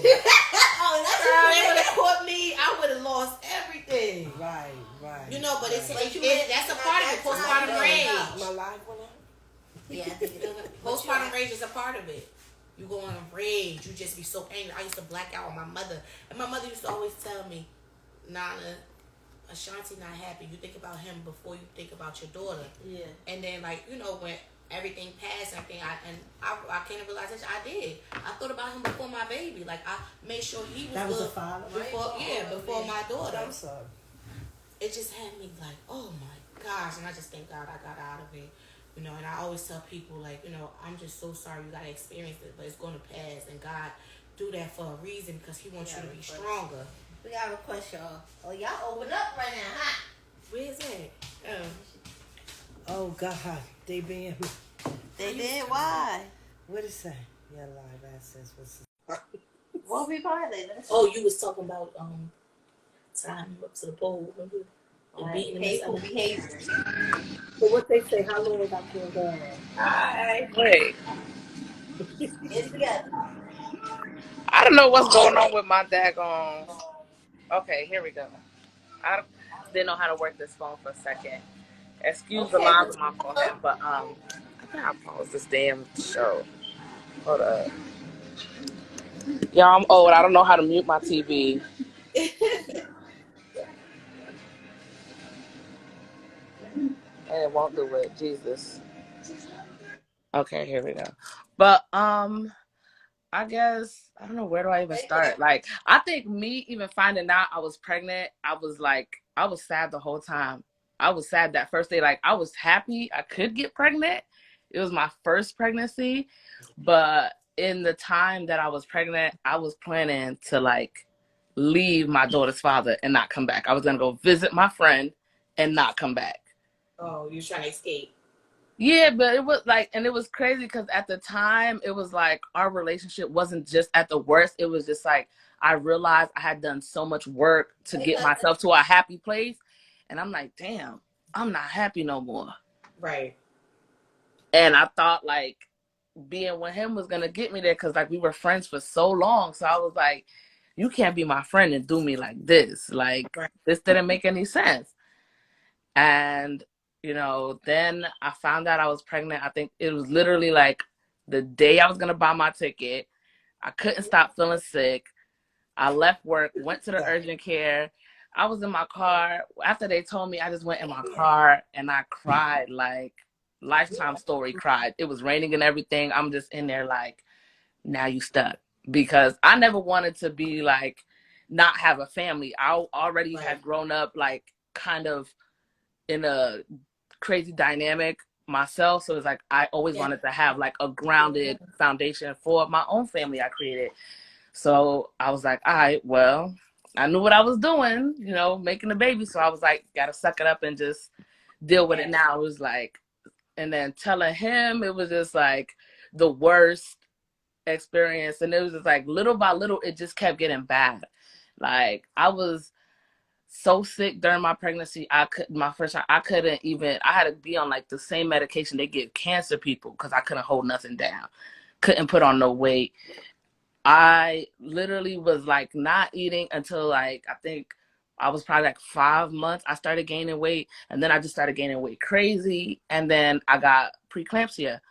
Oh, that's Girl, they would have caught me. I would have lost everything. Right. You know, but that's a but part of it. Postpartum rage. My life went out. Yeah, I think it is. Postpartum rage is a part of it. You go on a rage. You just be so angry. I used to black out on my mother. And my mother used to always tell me, Nana, Ashanti not happy. You think about him before you think about your daughter. Yeah. And then, like, you know, when everything passed and everything, I came to realization I did. I thought about him before my baby. Like, I made sure he was that was good a father, right? Before my daughter. I'm sorry. It just had me like, oh my gosh. And I just thank God I got out of it. You know, and I always tell people, like, you know, I'm just so sorry you got to experience it, but it's going to pass. And God do that for a reason because he wants you to be stronger. We got a request, y'all. Oh, y'all open up right now, huh? Where's that? Oh, God. They banned me. They did? Why? What is that? Yeah, live access. What's What we violated? Oh, you was talking about tying him up to the pole. Remember? And beating him. Hateful behavior. So what they say, how long I can go on? Hi. Wait. Get it together. I don't know what's going on with my daggone. Okay, here we go. I didn't know how to work this phone for a second. Excuse the lines on my phone, but I think I'll pause this damn show. Hold up. Y'all, I'm old. I don't know how to mute my TV. And it won't do it. Jesus. Okay, here we go. But I guess I don't know, where do I even start? Like, I think me even finding out I was pregnant, I was sad the whole time. I was sad that first day. Like, I was happy I could get pregnant. It was my first pregnancy, but in the time that I was pregnant, I was planning to like leave my daughter's father and not come back. I was gonna go visit my friend and not come back. Oh, you're trying to escape. Yeah, but it was like, and it was crazy because at the time it was like our relationship wasn't just at the worst. It was just like I realized I had done so much work to get myself to a happy place. And I'm like, damn, I'm not happy no more. Right. And I thought like being with him was going to get me there because like we were friends for so long. So I was like, you can't be my friend and do me like this. Like, this didn't make any sense. And you know, then I found out I was pregnant. I think it was literally like the day I was going to buy my ticket. I couldn't stop feeling sick. I left work, went to the urgent care. I was in my car. After they told me, I just went in my car and I cried like Lifetime story cried. It was raining and everything. I'm just in there like, now you stuck. Because I never wanted to be like, not have a family. I already had grown up like kind of in a crazy dynamic myself, so it's like I always wanted to have like a grounded foundation for my own family I created. So I was like, all right, well, I knew what I was doing, you know, making a baby. So I was like, gotta suck it up and just deal with it now. It was like, and then telling him, it was just like the worst experience. And it was just like little by little, it just kept getting bad. Like I was so sick during my pregnancy. I couldn't even, I had to be on like the same medication they give cancer people because I couldn't hold nothing down. Couldn't put on no weight. I literally was like not eating until like, I think I was probably like 5 months. I started gaining weight and then I just started gaining weight crazy. And then I got preeclampsia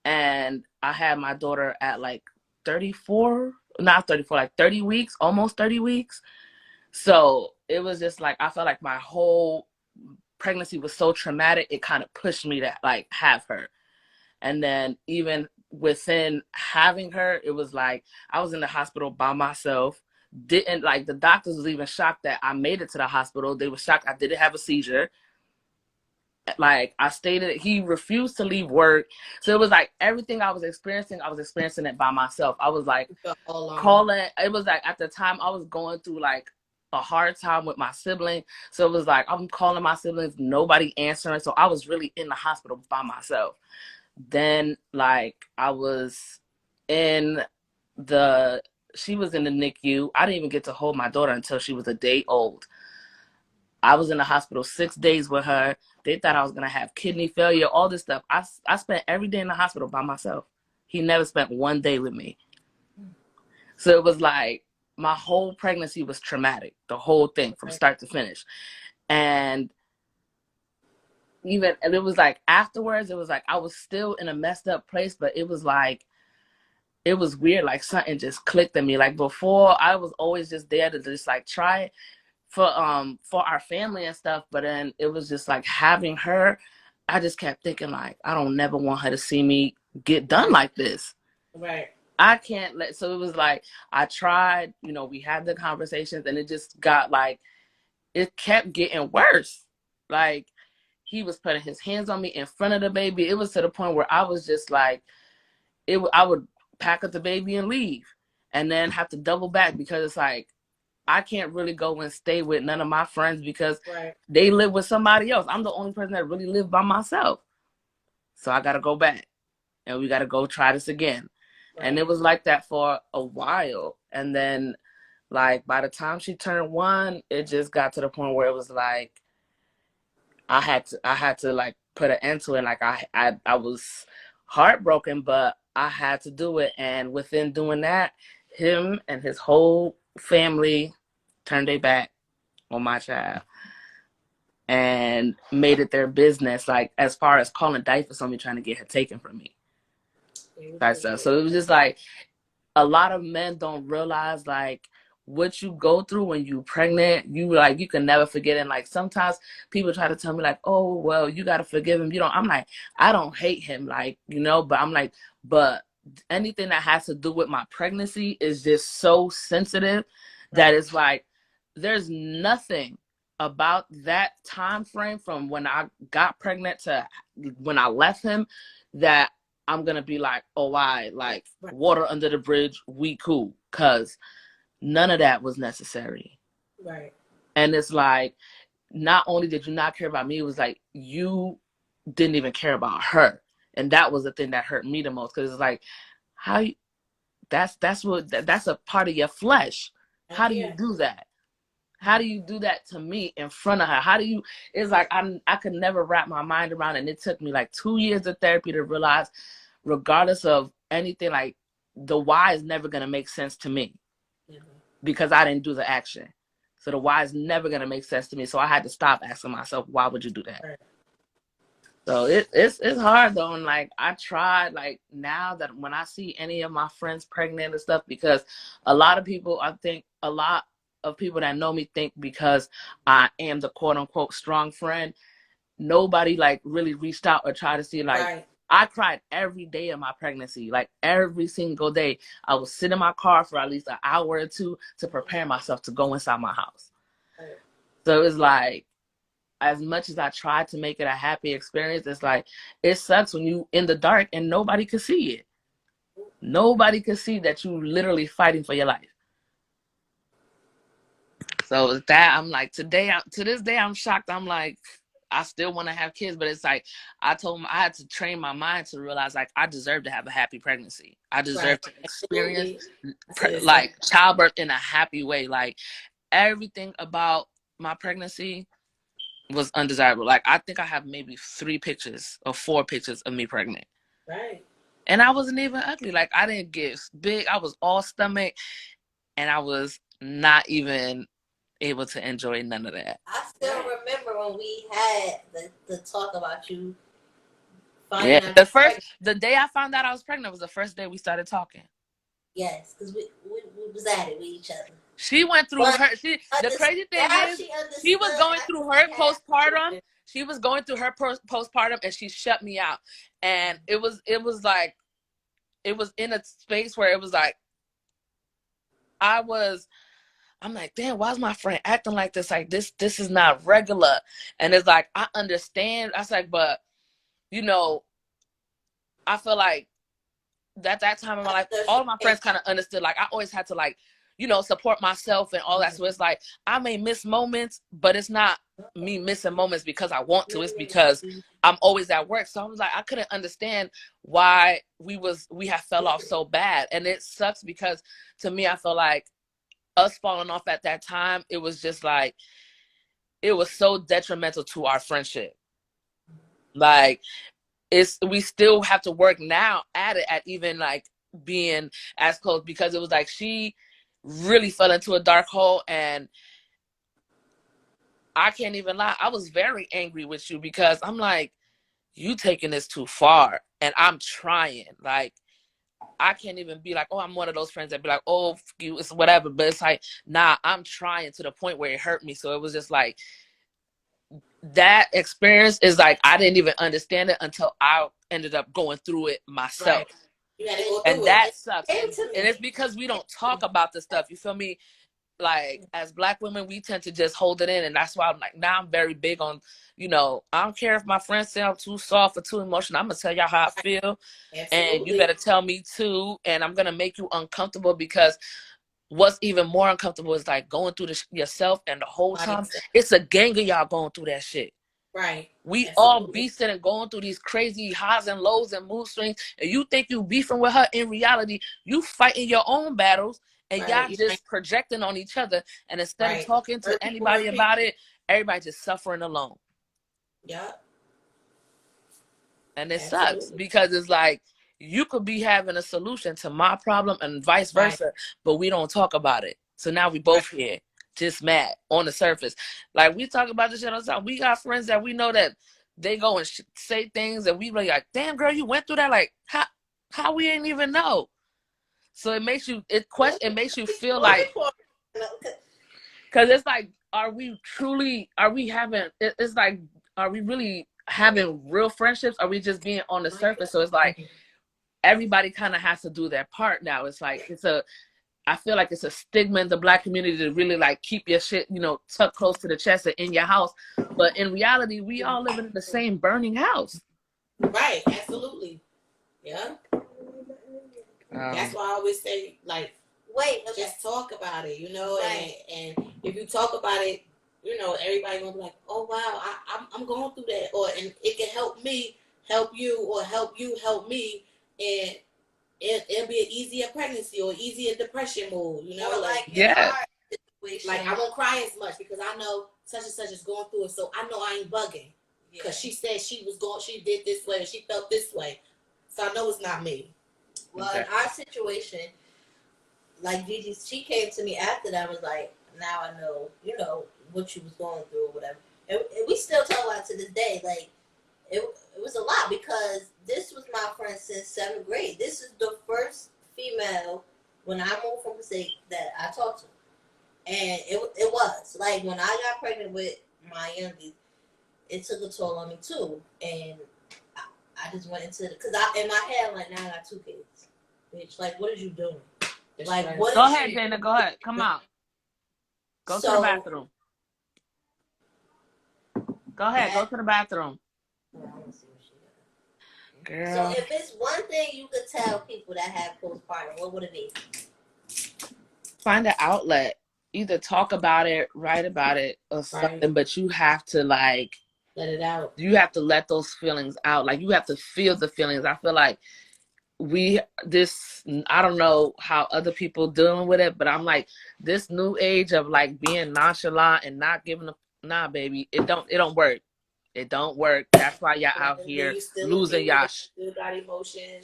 and I had my daughter at like 34, not 34, like 30 weeks, almost 30 weeks. So it was just like, I felt like my whole pregnancy was so traumatic. It kind of pushed me to like have her. And then even within having her, it was like, I was in the hospital by myself. Didn't like, the doctors was even shocked that I made it to the hospital. They were shocked I didn't have a seizure. Like I stated, he refused to leave work. So it was like everything I was experiencing it by myself. I was like calling. It was like at the time I was going through like a hard time with my sibling. So it was like, I'm calling my siblings, nobody answering. So I was really in the hospital by myself. Then like I was she was in the NICU. I didn't even get to hold my daughter until she was a day old. I was in the hospital 6 days with her. They thought I was going to have kidney failure, all this stuff. I spent every day in the hospital by myself. He never spent one day with me. So it was like, my whole pregnancy was traumatic, the whole thing from start to finish. And and it was like afterwards, it was like I was still in a messed up place, but it was like, it was weird, like something just clicked in me. Like before, I was always just there to just like try it for our family and stuff, but then it was just like having her, I just kept thinking like, I don't never want her to see me get done like this. Right. I can't let, so it was like, I tried, we had the conversations, and it just got like, it kept getting worse. Like, he was putting his hands on me in front of the baby. It was to the point where I was just like, I would pack up the baby and leave, and then have to double back, because it's like, I can't really go and stay with none of my friends because they live with somebody else. I'm the only person that really live by myself. So I got to go back, and we got to go try this again. Right. And it was like that for a while. And then, like, by the time she turned 1, it just got to the point where it was like, I had to like put an end to it. Like I was heartbroken, but I had to do it. And within doing that, him and his whole family turned their back on my child and made it their business, like as far as calling diapers on me, trying to get her taken from me. That stuff. So it was just like, a lot of men don't realize like what you go through when you pregnant. You can never forget it. And like sometimes people try to tell me like, oh well, you gotta forgive him. I'm like, I don't hate him, like, but I'm like, but anything that has to do with my pregnancy is just so sensitive that it's like, there's nothing about that time frame from when I got pregnant to when I left him that I'm gonna be like, oh, water under the bridge, we cool, because none of that was necessary. Right. And it's like, not only did you not care about me, it was like you didn't even care about her, and that was the thing that hurt me the most, because it's like, that's a part of your flesh. How do you do that? How do you do that to me in front of her? It's like, I could never wrap my mind around it. And it took me like 2 years of therapy to realize, regardless of anything, like the why is never going to make sense to me because I didn't do the action. So the why is never going to make sense to me. So I had to stop asking myself, why would you do that? Right. So it's hard though. And like, I tried, like, now that when I see any of my friends pregnant and stuff, because a lot of people that know me think because I am the quote unquote strong friend, nobody like really reached out or tried to see, like, right. I cried every day of my pregnancy. Like every single day, I would sit in my car for at least an hour or two to prepare myself to go inside my house. Right. So it's like, as much as I tried to make it a happy experience, it's like, it sucks when you in the dark and nobody could see it. Nobody could see that you literally fighting for your life. So that, I'm like, to this day, I'm shocked. I'm like, I still want to have kids, but it's like, I told him I had to train my mind to realize, like, I deserve to have a happy pregnancy. I deserve to experience like childbirth in a happy way. Like, everything about my pregnancy was undesirable. Like, I think I have maybe 3 pictures or 4 pictures of me pregnant. Right. And I wasn't even ugly. Like, I didn't get big. I was all stomach, and I was not even able to enjoy none of that. I still remember when we had the talk about you. The day I found out I was pregnant was the first day we started talking. Yes, because we was at it with each other. She went through the crazy thing is, she was going through her postpartum. She was going through her postpartum, and she shut me out. And it was like, it was in a space where it was like, I'm like, damn, why is my friend acting like this? Like, this is not regular. And it's like, I understand. I was like, but, I feel like that time in my life, all of my friends kind of understood. Like, I always had to, like, support myself and all that. So it's like, I may miss moments, but it's not me missing moments because I want to. It's because I'm always at work. So I was like, I couldn't understand why we have fell off so bad. And it sucks because, to me, I feel like us falling off at that time, it was just like, it was so detrimental to our friendship. Like, we still have to work now at it, at even like being as close, because it was like, she really fell into a dark hole, and I can't even lie. I was very angry with you because I'm like, you taking this too far, and I'm trying. Like, I can't even be like, oh, I'm one of those friends that be like, oh, you, it's whatever. But it's like, nah, I'm trying to the point where it hurt me. So it was just like, that experience is like, I didn't even understand it until I ended up going through it myself. Right. You had to go and through that it. sucks. And it's because we don't talk about this stuff. You feel me? Like, as Black women, we tend to just hold it in. And that's why I'm like, now I'm very big on, you know, I don't care if my friends say I'm too soft or too emotional. I'm going to tell y'all how I feel. Absolutely. And you better tell me too. And I'm going to make you uncomfortable, because what's even more uncomfortable is like going through this yourself, and the whole time it's a gang of y'all going through that shit. Right. We Absolutely. all beefing and going through these crazy highs and lows and mood swings, and you think you beefing with her. In reality, you fighting your own battles, and y'all just projecting on each other. And instead of talking to anybody about it, everybody just suffering alone. Yep. And it sucks, because it's like, you could be having a solution to my problem and vice versa, but we don't talk about it. So now we both here, just mad on the surface. Like, we talk about this shit all the time. We got friends that we know that they go and say things, and we be like, damn, girl, you went through that? Like, how we ain't even know? So it makes you feel like, because it's like, are we really having real friendships? Are we just being on the surface? So it's like, everybody kind of has to do their part now. It's like, I feel like it's a stigma in the Black community to really like keep your shit, you know, tucked close to the chest and in your house. But in reality, we all living in the same burning house. Right. Absolutely. Yeah. That's why I always say, like, just talk about it, you know, and if you talk about it, you know, everybody gonna be like, oh wow, I'm going through that, or and it can help me help you, or help you help me, and it'll be an easier pregnancy or easier depression mood, you know, like I won't cry as much because I know such and such is going through it, so I know I ain't bugging because she said she did this way, or she felt this way, so I know it's not me. Well, in our situation, like Gigi, she came to me after that, was like, now I know, you know, what you was going through or whatever. And we still talk about it to this day. Like, it was a lot, because this was my friend since 7th grade. This is the first female, when I moved from Passaic, that I talked to. And it was. Like, when I got pregnant with my youngest, it took a toll on me too. And I just went into it, because in my head, like, now I got 2 kids. Bitch, like, what are you doing? Like, what? Go ahead, Dana. Go ahead. Come out. Go to the bathroom. Go ahead. Go to the bathroom. Girl. So if it's one thing you could tell people that have postpartum, what would it be? Find an outlet. Either talk about it, write about it, or something. But you have to, like, let it out. You have to let those feelings out. Like, you have to feel the feelings. I feel like I don't know how other people dealing with it, but I'm like, this new age of like being nonchalant and not giving nah, baby, it don't work. It don't work. That's why y'all out here losing y'all.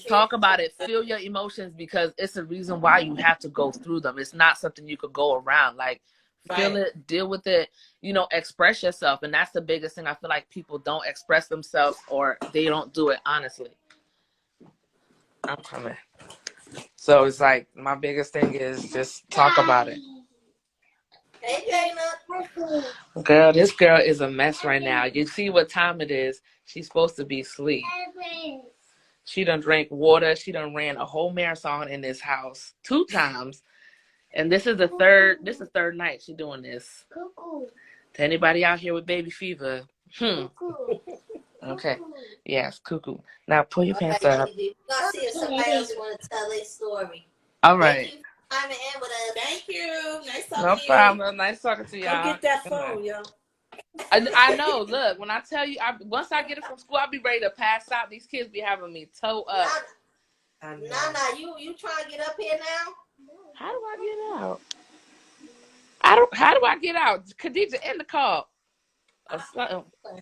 Talk about it. Feel your emotions, because it's a reason why you have to go through them. It's not something you could go around. Like, feel it, deal with it, you know, express yourself. And that's the biggest thing. I feel like people don't express themselves, or they don't do it honestly. I'm coming. So it's like, my biggest thing is just talk about it. Hey, Jana. Girl, this girl is a mess right now. You see what time it is. She's supposed to be asleep. She done drank water. She done ran a whole marathon in this house 2 times. And this is the third night she doing this. To anybody out here with baby fever. Okay. Yes, cuckoo. Now pull your pants up. We're gonna see if somebody else want to tell their story. All right. Thank you for coming in with us. Thank you. Nice talking no to you. problem. Nice talking to y'all. Go get that phone, yo. I know. Look, when I tell you, once I get it from school, I'll be ready to pass out. These kids be having me toe up. Nah, you trying to get up here now? How do I get out? How do I get out? Khadija, in the call.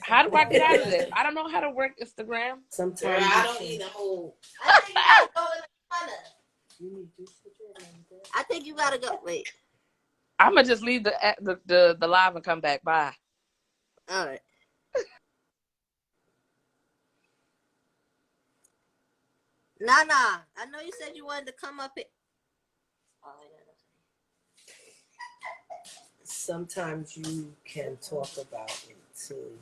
How do I get out of this? I don't know how to work Instagram. Sometimes I don't need a whole. I think you gotta go in the corner. You need to switch over. I think you gotta go. Wait. I'm gonna just leave the live and come back. Bye. All right. Nah. I know you said you wanted to come up here. Sometimes you can talk about it too.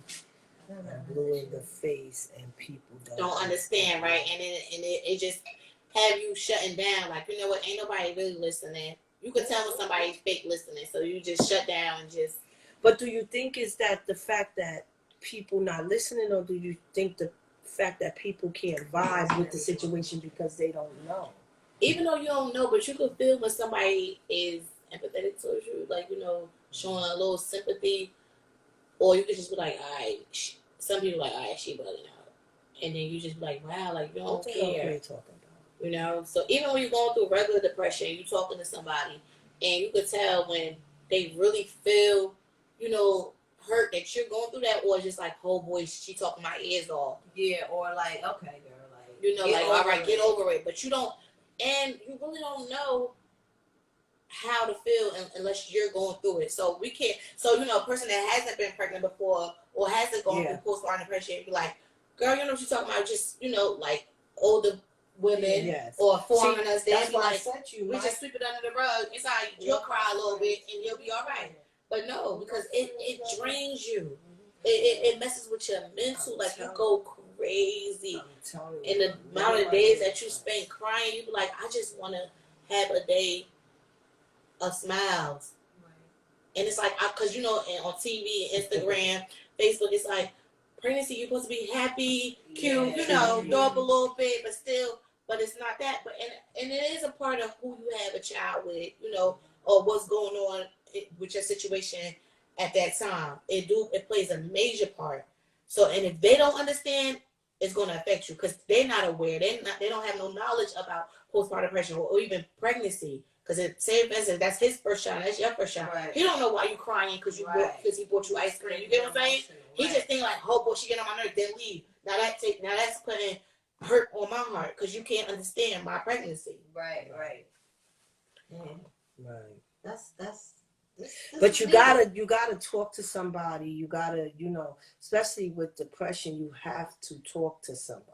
Blue in the face, and people don't understand, right? And it just have you shutting down. Like, you know what? Ain't nobody really listening. You can tell when somebody's fake listening, so you just shut down and just. But do you think is that the fact that people not listening, or do you think the fact that people can't vibe with the situation because they don't know? Even though you don't know, but you can feel when somebody is empathetic towards you, like, you know, showing a little sympathy, or you could just be like, all right. Some people like, all right, she bugging out, and then you just be like, wow, like, you don't care. You know, so even when you're going through regular depression, you talking to somebody, and you could tell when they really feel, you know, hurt that you're going through that, or just like, oh boy, she talking my ears off. Yeah, or like, okay, girl, like, you know, like, all right, get over it. But you don't, and you really don't know how to feel unless you're going through it. So we can't. So, you know, a person that hasn't been pregnant before or hasn't gone through postpartum depression, be like, girl, you know what you're talking about? Just, you know, like older women or foreigners. That's why like, we just sweep it under the rug. It's all right. You'll cry a little bit and you'll be all right. But no, because it drains you. It messes with your mental. Like, you go crazy. And the amount of days that you spend crying, you be like, I just want to have a day of smiles. And it's like, because, you know, on TV, Instagram, Facebook, it's like, pregnancy, you're supposed to be happy, cute, you know, throw up a little bit, but still, but it's not that. But and it is a part of who you have a child with, you know, or what's going on with your situation at that time. It plays a major part. So, and if they don't understand, it's going to affect you because they're not aware. They don't have no knowledge about postpartum depression or even pregnancy. Because say for instance, that's his first child, that's your first child. Right. He don't know why you crying because he bought you ice cream. You get what I'm saying? He just think like, oh boy, she get on my nerves, then leave. Now that's putting hurt on my heart because you can't understand my pregnancy. Right. That's. But you gotta talk to somebody. You gotta, you know, especially with depression, you have to talk to somebody.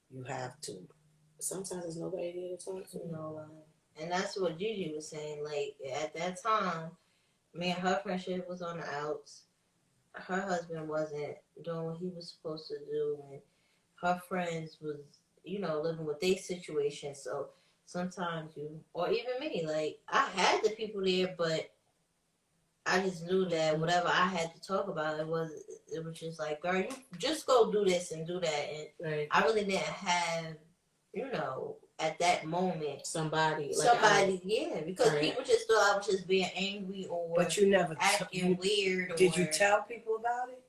You have to. Sometimes there's nobody there to talk to. No. And that's what Gigi was saying. Like, at that time, me and her friendship was on the outs. Her husband wasn't doing what he was supposed to do. And her friends was, you know, living with their situation. So sometimes or even me, like, I had the people there, but I just knew that whatever I had to talk about, it was just like, girl, you just go do this and do that. And I really didn't have, you know, at that moment, somebody, because people just thought I was just being angry or but you never acting weird. Did you tell people about it?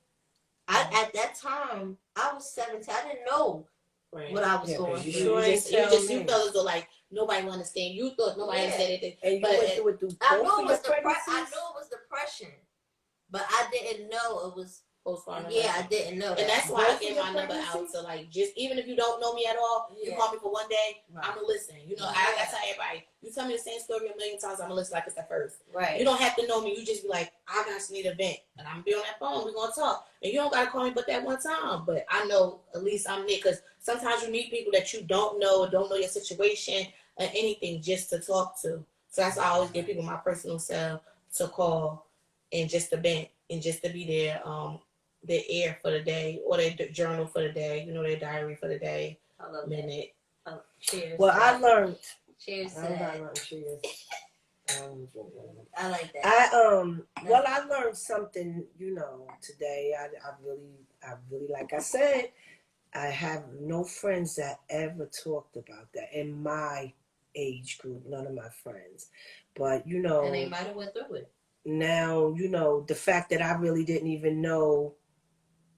At that time, I was 17. I didn't know what I was going through. You felt as though like nobody would understand. You thought nobody understood anything. And you went through it through I knew it was depression, but I didn't know it was postpartum. Yeah, I didn't know that. And that's why I gave my number out to, like, just even if you don't know me at all, you call me for one day, I'm gonna listen. You know, I tell everybody, you tell me the same story a million times, I'm gonna listen like it's the first. Right. You don't have to know me. You just be like, I just need a vent, and I'm gonna be on that phone. We're gonna talk, and you don't gotta call me but that one time. But I know at least I'm there because sometimes you need people that you don't know your situation or anything just to talk to. So that's why I always give people my personal cell to call and just to vent and just to be there. Their air for the day or their journal for the day, you know, their diary for the day. I love minute. Oh, cheers. Well, I learned. Cheers. Cheers. I like that. I learned something, you know, today. I really, like I said, I have no friends that ever talked about that in my age group. None of my friends, but you know, and they might have went through it. Now, you know, the fact that I really didn't even know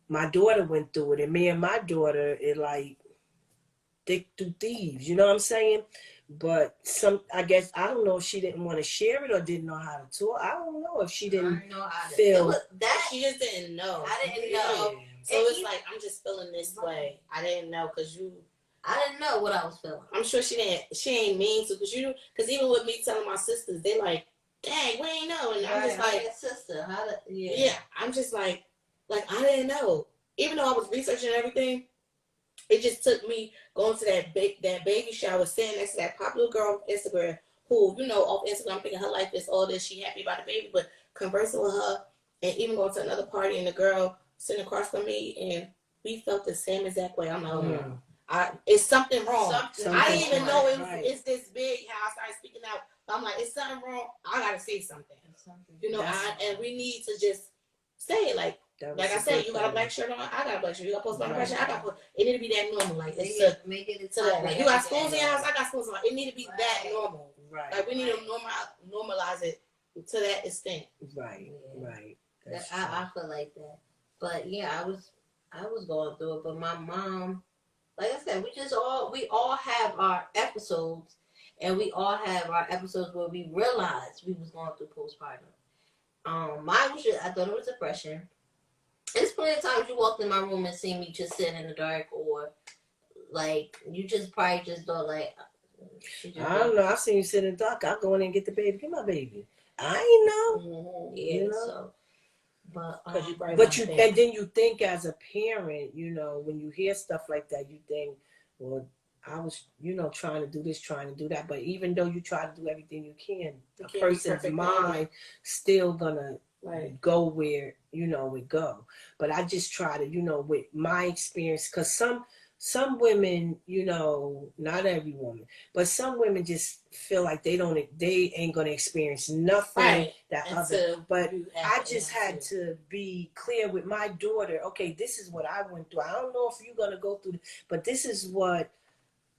my daughter went through it, and me and my daughter, it like thick through thieves, you know what I'm saying? But I guess, I don't know if she didn't want to share it or didn't know how to talk. I don't know if she didn't feel that. She just didn't know. I didn't know. So it's like, I'm just feeling this way. I didn't know because I didn't know what I was feeling. I'm sure she ain't mean to, because even with me telling my sisters, they like, dang, we ain't know. And I'm just like, sister, yeah, I'm just like I didn't know. Even though I was researching everything, it just took me going to that baby shower, sitting next to that popular girl on Instagram, who, off Instagram, thinking her life is all this, she happy about the baby, but conversing with her, and even going to another party, and the girl sitting across from me, and we felt the same exact way. I'm like, oh no. It's something wrong. I didn't even know it's this big how I started speaking out. I'm like, it's something wrong. I gotta say something. And we need to just say it. Like I said, you got a black shirt on, I got a black shirt. You got Postpartum shirt, I got It need to be that normal. Like make it to that. Like you got schools in your house, I got schools in my house. It need to be that normal. Right. Like we need to normalize it to that extent. Right. I feel like that. But yeah, I was going through it. But my mom, like I said, we all have our episodes, and we all have our episodes where we realized we was going through postpartum. Mine was I thought it was depression. There's plenty of times you walked in my room and seen me just sitting in the dark, or like you just probably just thought like. I don't know. I've seen you sit in the dark. I'll go in and get the baby. Get my baby. I ain't know. Mm-hmm. Yeah. So. But and then you think as a parent, when you hear stuff like that, you think, well, I was, trying to do this, trying to do that. But even though you try to do everything you can, a person's mind still gonna go where, it go. But I just try to, with my experience, because some women, not every woman, but some women just feel like they ain't gonna experience nothing that other. But I just had to be clear with my daughter. Okay, this is what I went through. I don't know if you're gonna go through, but this is what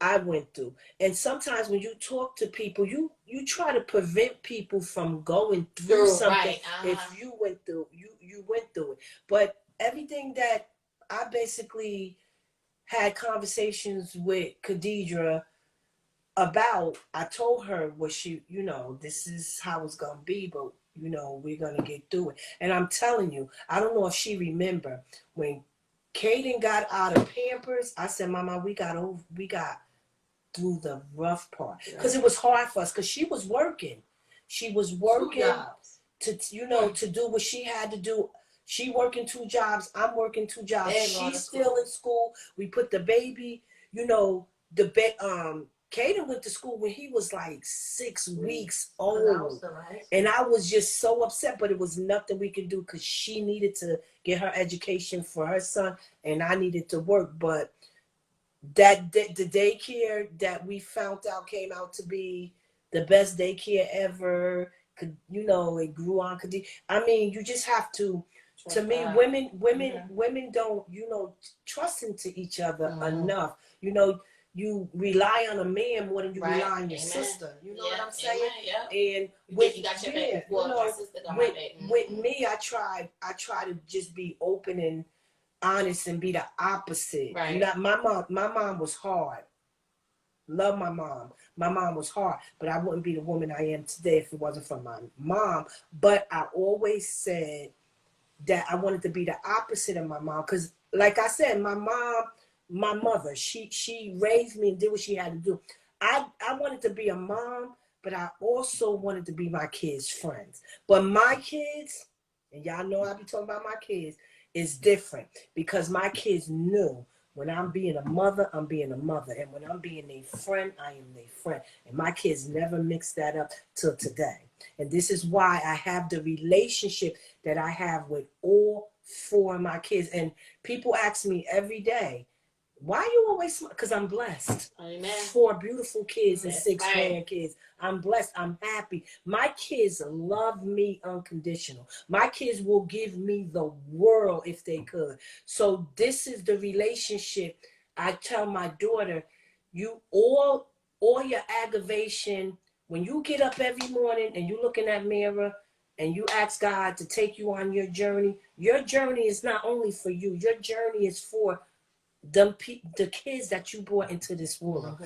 I went through. And sometimes when you talk to people, you try to prevent people from going through something. If you went through, you went through it. But everything that I basically had conversations with Khadijah about, I told her what she, this is how it's going to be, but, we're going to get through it. And I'm telling you, I don't know if she remember, when Kaden got out of Pampers, I said, Mama, we got through the rough part. Because it was hard for us, because she was working. She was working to do what she had to do. She working 2 jobs. I'm working 2 jobs. She's still in school. We put the baby, Kaden went to school when he was like 6 weeks old. And I was just so upset, but it was nothing we could do, because she needed to get her education for her son, and I needed to work. But that the daycare that we found out came out to be the best daycare ever. It grew on. I mean, you just have to. To me, women don't, trust into each other enough. You rely on a man more than you rely on your sister. You know what I'm saying? And with me, I try to just be open and honest and be the opposite. My mom was hard. Love my mom. My mom was hard, but I wouldn't be the woman I am today if it wasn't for my mom. But I always said that I wanted to be the opposite of my mom, because like I said, my mother, she raised me and did what she had to do. I wanted to be a mom, but I also wanted to be my kids' friends. But my kids, and y'all know I be talking about my kids, is different, because my kids knew when I'm being a mother, I'm being a mother, and when I'm being a friend, I am a friend. And my kids never mixed that up till today. And this is why I have the relationship that I have with all 4 of my kids. And people ask me every day, why are you always smart? Because I'm blessed. Amen. 4 beautiful kids and 6 grandkids. I'm blessed. I'm happy. My kids love me unconditional. My kids will give me the world if they could. So this is the relationship. I tell my daughter, you all your aggravation, when you get up every morning and you look in that mirror and you ask God to take you on your journey is not only for you. Your journey is for the kids that you brought into this world.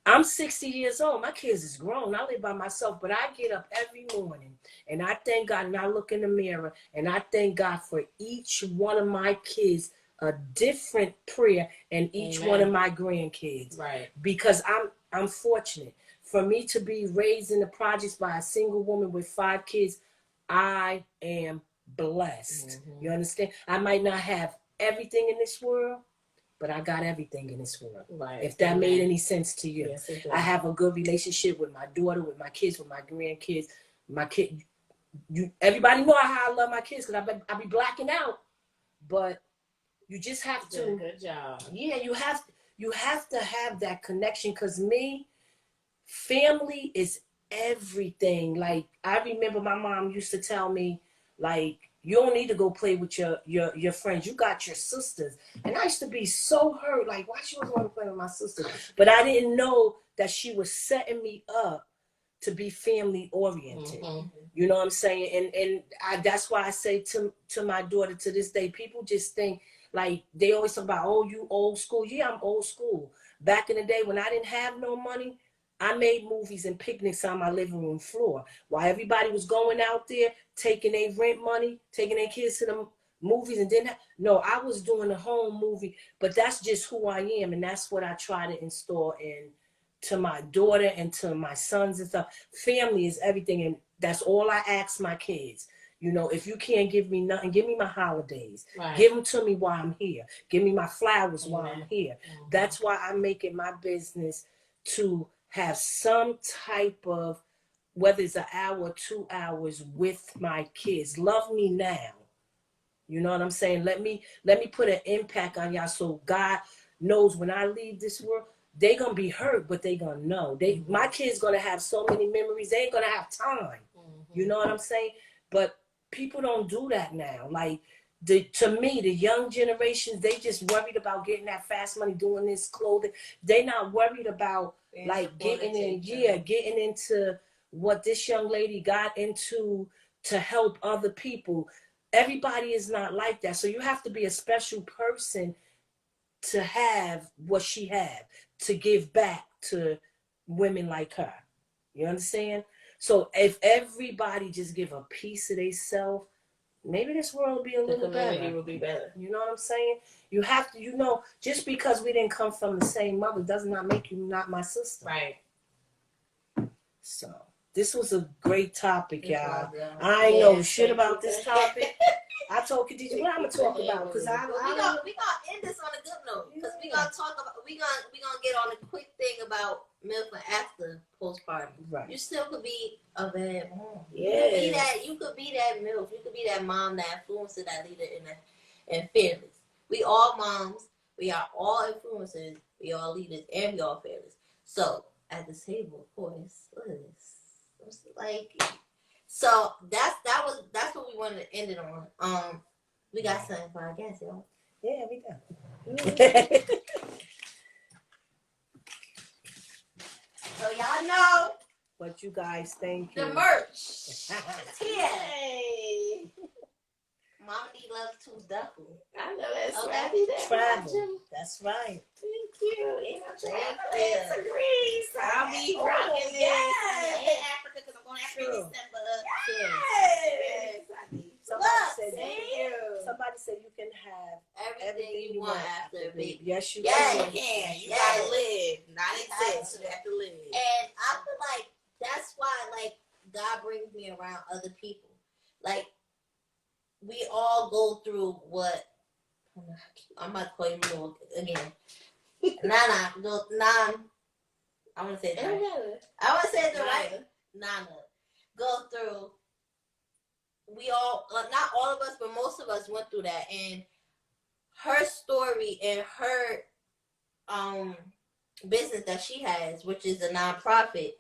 I'm 60 years old. My kids is grown. I live by myself, but I get up every morning and I thank God, and I look in the mirror and I thank God for each one of my kids a different prayer in each Amen. one of my grandkids. Right. Because I'm fortunate. For me to be raised in the projects by a single woman with 5 kids, I am blessed. You understand? I might not have everything in this world, but I got everything in this world. Right. If that made any sense to you. Yes, it does. I have a good relationship with my daughter, with my kids, with my grandkids. My kid, everybody know how I love my kids because I be blacking out. But you just have to. Good job. Yeah, you have to have that connection because family is everything. Like I remember my mom used to tell me, like, you don't need to go play with your friends. You got your sisters. And I used to be so hurt. Like, why she wasn't want to play with my sisters? But I didn't know that she was setting me up to be family oriented. You know what I'm saying? And that's why I say to my daughter to this day, people just think, like, they always talk about, oh, you old school. Yeah, I'm old school. Back in the day when I didn't have no money, I made movies and picnics on my living room floor. While everybody was going out there, taking their rent money, taking their kids to the movies and no, I was doing a home movie, but that's just who I am. And that's what I try to install in to my daughter and to my sons and stuff. Family is everything. And that's all I ask my kids. You know, if you can't give me nothing, give me my holidays. Right. Give them to me while I'm here. Give me my flowers while I'm here. That's why I make it my business to have some type of, whether it's an hour or 2 hours with my kids. Love me now. You know what I'm saying? Let me put an impact on y'all so God knows when I leave this world, they gonna be hurt, but they gonna know. My kids gonna have so many memories, they ain't gonna have time. You know what I'm saying? But people don't do that now. Like, to me, the young generations, they just worried about getting that fast money, doing this clothing. They not worried about like getting into what this young lady got into to help other people. Everybody is not like that. So you have to be a special person to have what she had, to give back to women like her. You understand? So if everybody just give a piece of themselves, maybe this world will be a little better. Will be better. You know what I'm saying? You have to, just because we didn't come from the same mother does not make you not my sister. Right. So this was a great topic, y'all. I ain't know shit about this topic. I told Khadijah, what I'm gonna talk about? Because we gonna end this on a good note. Because we gonna get on a quick thing about Milfn after postpartum. Right. You still could be a bad mom. Yeah. You could be that Milf. You could be that mom, that influencer, that leader, and fearless. We all moms. We are all influencers. We all leaders, and we all fearless. So at the table, of course, look at this. Like. So that's what we wanted to end it on. We got something for our guests, y'all. Yeah, we do. So y'all know what you guys think. The merch. It's here. Hey. Mama D loves to duffel. I know that's right. Travel. That's right. Thank you. It's a grease. I'll be rocking this. In Africa because I'm going to Africa in December. Yes. Somebody said you can have everything you want after a baby. Yes, you can. You gotta live. Not exist. You have to live. And I feel like that's why, like, God brings me around other people. Like, we all go through what I'm about to call you Lord again. Nana. I want to say that. I want to say it the right. Nana. Go through. We all, not all of us, but most of us went through that. And her story and her business that she has, which is a nonprofit,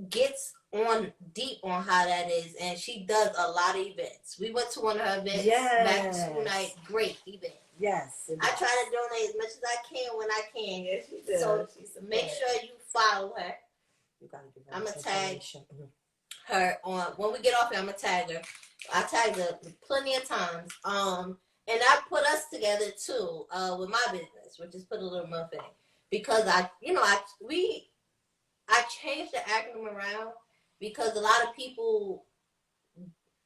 gets on deep on how that is. And she does a lot of events. We went to one of her events back to school night. Great event. Yes. I try to donate as much as I can when I can. Yes, she does. So make sure you follow her. I'm going to tag her on, when we get off here, I'm going to tag her. I tagged her plenty of times. And I put us together too, with my business, which is Put a Little Milfn. Because I changed the acronym around because a lot of people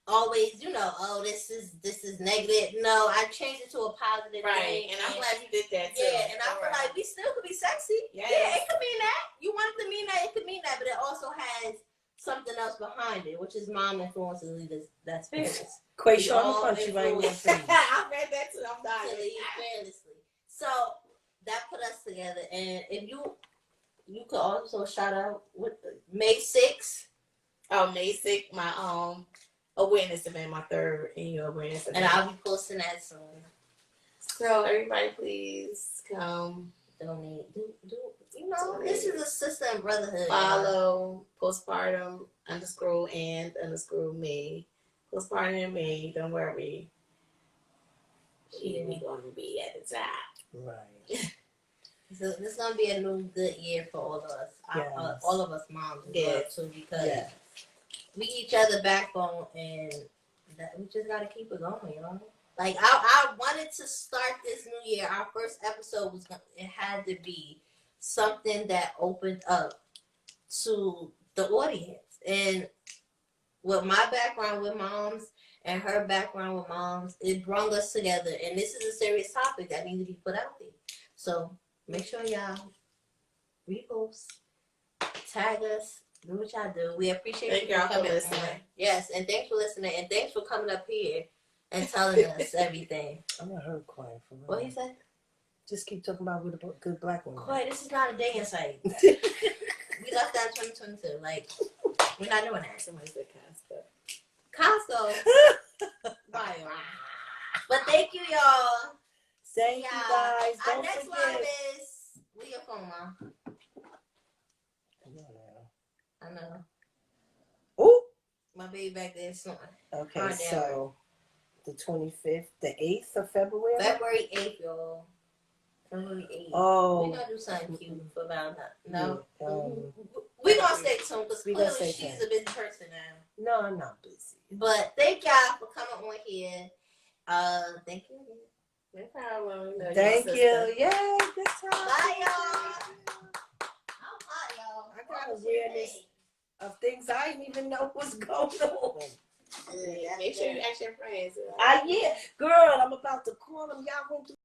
always, oh, this is negative. No, I changed it to a positive Right, thing. and I'm glad you did that too. Yeah, and I feel like we still could be sexy. Yes. Yeah, it could mean that. You want it to mean that, it could mean that, but it also has something else behind it, which is mom influences leaders. That's fairness. Quayshawn, I'm gonna punch you right in your face. I read that too. I'm dying. To lead fearlessly. So that put us together, and if you could also shout out with May 6th. Oh, May 6th, my awareness event, my third annual awareness event. And I'll be posting that soon. So everybody please come. Donate. This is a sister and brotherhood. Follow Postpartum _and_me. Postpartum and me, don't worry. We're gonna be at the top. Right. So this is gonna be a new good year for all of us. Yes. All of us moms as well too, because we each other backbone, and that we just gotta keep it going, Like I wanted to start this new year. Our first episode it had to be something that opened up to the audience, and with my background with moms and her background with moms, it brought us together. And this is a serious topic that needs to be put out there. So make sure y'all repost, tag us, do what y'all do. We appreciate you coming listening. Yes, and thanks for listening, and thanks for coming up here and telling us everything. I'm not heard quiet for real. What he said? Just keep talking about with a good black woman. Quiet, this is not a dating site. We left that in 2022. Like, we're not doing that. Somebody said Costco. Bye. But thank you, y'all. Thank you guys. Our Don't next forget. live is leave your phone, Mom. I know. Ooh. My baby back there is snoring. Okay, so the 25th, the 8th of February? February 8th, y'all. February 8th. Oh. We're going to do something cute for Valentine's. No. Yeah, we're going to stay tuned because clearly she's tuned. a busy person now. No, I'm not busy. But thank y'all for coming on here. Thank you. No problem. Thank you. Yay, good time. Bye, y'all. I'm hot, y'all. I got awareness of things I didn't even know was going on. Make sure you ask your friends. Yeah, girl, I'm about to call them. Y'all went through